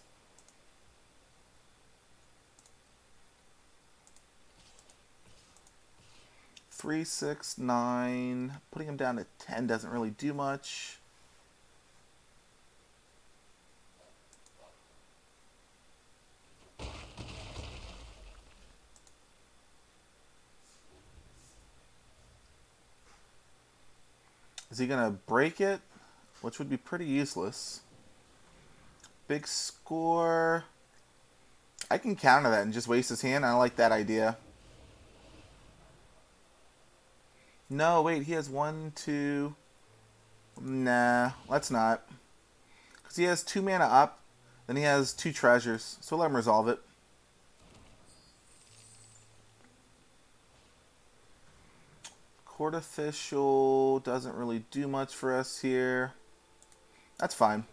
Three, six, nine. Putting him down to 10 doesn't really do much. Is he going to break it? Which would be pretty useless. Big score. I can counter that and just waste his hand. I like that idea. No, wait, he has one, two. Nah, let's not. Because he has 2 mana up, then he has 2 treasures. So let him resolve it. Court Official doesn't really do much for us here. That's fine.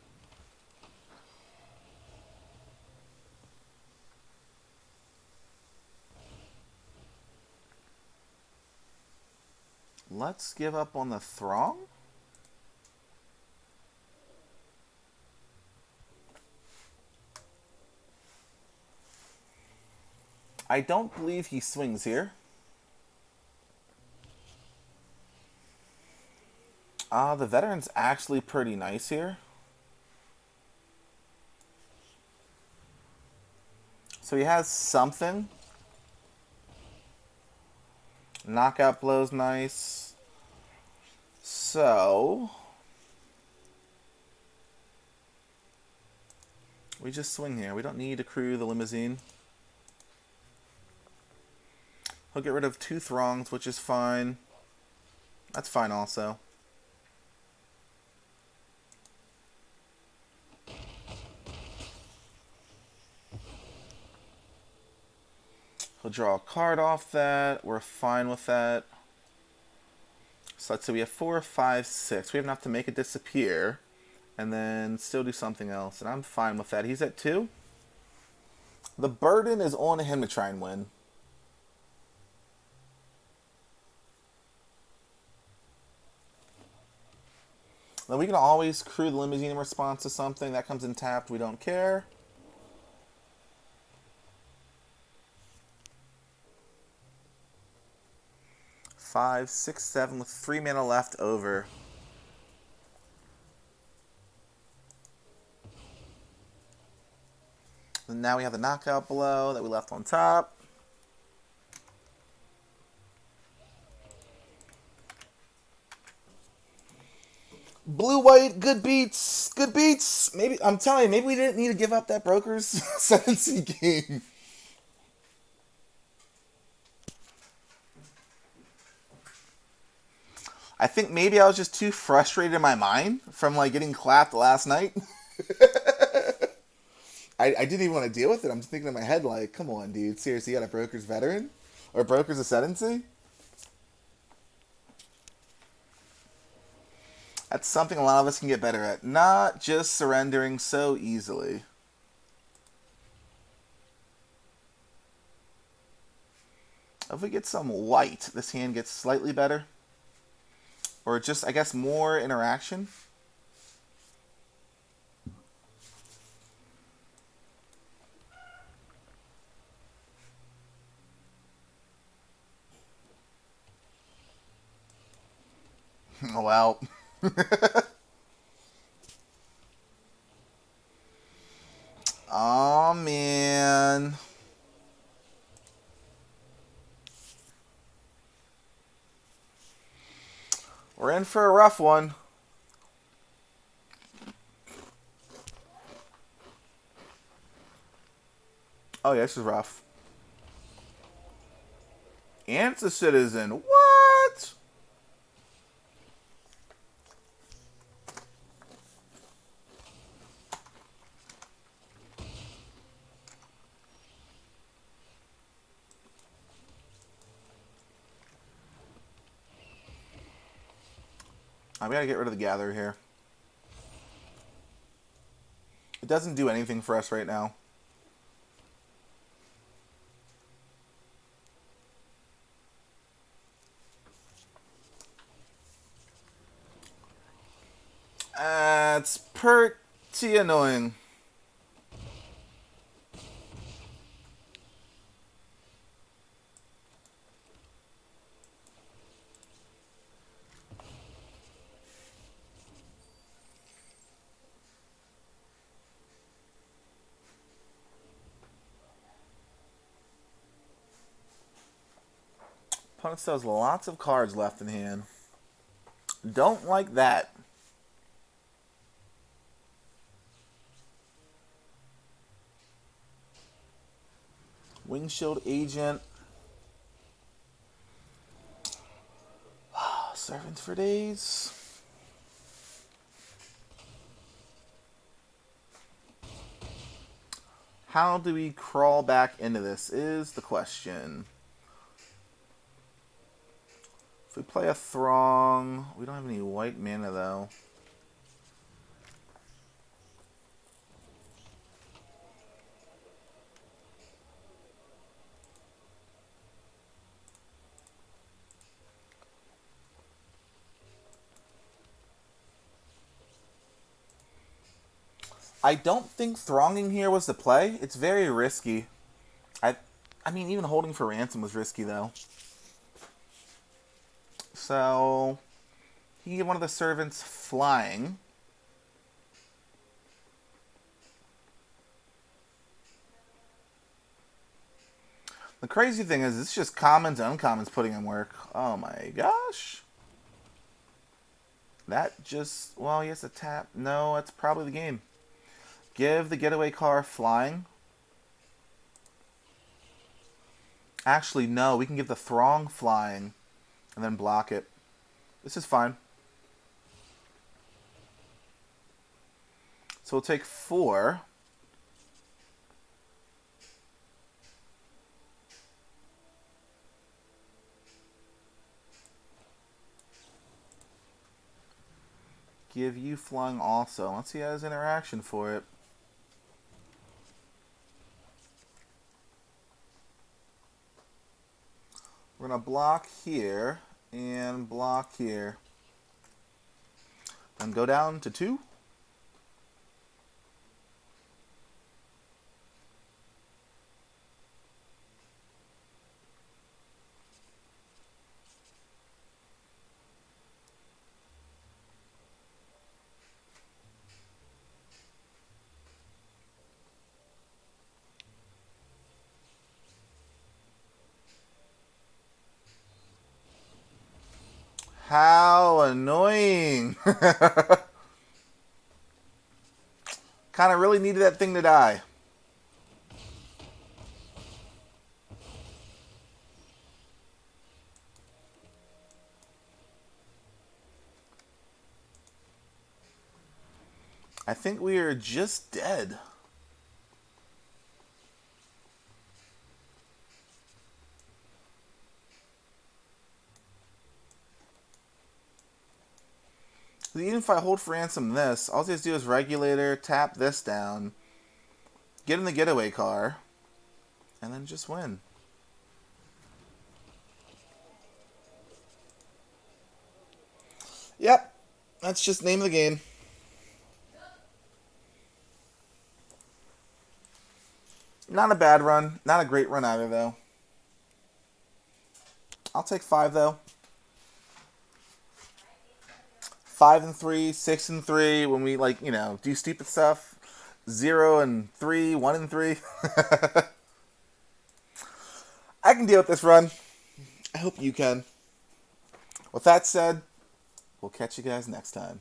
Let's give up on the Throng. I don't believe he swings here. The veteran's actually pretty nice here. So he has something. Knockout blow's nice. So we just swing here. We don't need to crew the limousine. He'll get rid of 2 Throngs, which is fine. That's fine also. He'll draw a card off that. We're fine with that. So let's say we have 4, 5, 6. We have enough to make it disappear. And then still do something else. And I'm fine with that. He's at 2. The burden is on him to try and win. Then we can always crew the limousine in response to something. That comes in tapped. We don't care. Five, six, 7 with 3 mana left over. And now we have the knockout blow that we left on top. Blue white, good beats, good beats. Maybe I'm telling you, maybe we didn't need to give up that broker's 7C game. I think maybe I was just too frustrated in my mind from like getting clapped last night. I didn't even want to deal with it. I'm just thinking in my head like, come on, dude, seriously, you got a broker's veteran or broker's ascendancy? That's something a lot of us can get better at. Not just surrendering so easily. If we get some white, this hand gets slightly better. Or just, I guess, more interaction. Oh, wow. Oh, man. We're in for a rough one. Oh, yeah, this is rough. And it's a citizen. What? I gotta get rid of the gather here. It doesn't do anything for us right now. It's pretty annoying. Opponent still has lots of cards left in hand. Don't like that. Windshield Agent. Servants for days. How do we crawl back into this is the question. If we play a Throng, we don't have any white mana though. I don't think thronging here was the play. It's very risky. I mean, even holding for ransom was risky though. So he can get one of the servants flying. The crazy thing is, it's just commons and uncommons putting in work. Oh my gosh. That just, well, he has to tap. No, that's probably the game. Give the getaway car flying. Actually, no, we can give the Throng flying and then block it. This is fine. So we'll take 4. Give you flying also. Let's see how his interaction for it. We're going to block here and block here. And go down to 2. How annoying. Kind of really needed that thing to die. I think we are just dead. Even if I hold for ransom this, all he has to do is regulator, tap this down, get in the getaway car, and then just win. Yep, that's just name of the game. Not a bad run, not a great run either though. I'll take 5 though. 5 and 3, 6 and 3. When we do stupid stuff, 0-3, 1-3. I can deal with this run. I hope you can. With that said, we'll catch you guys next time.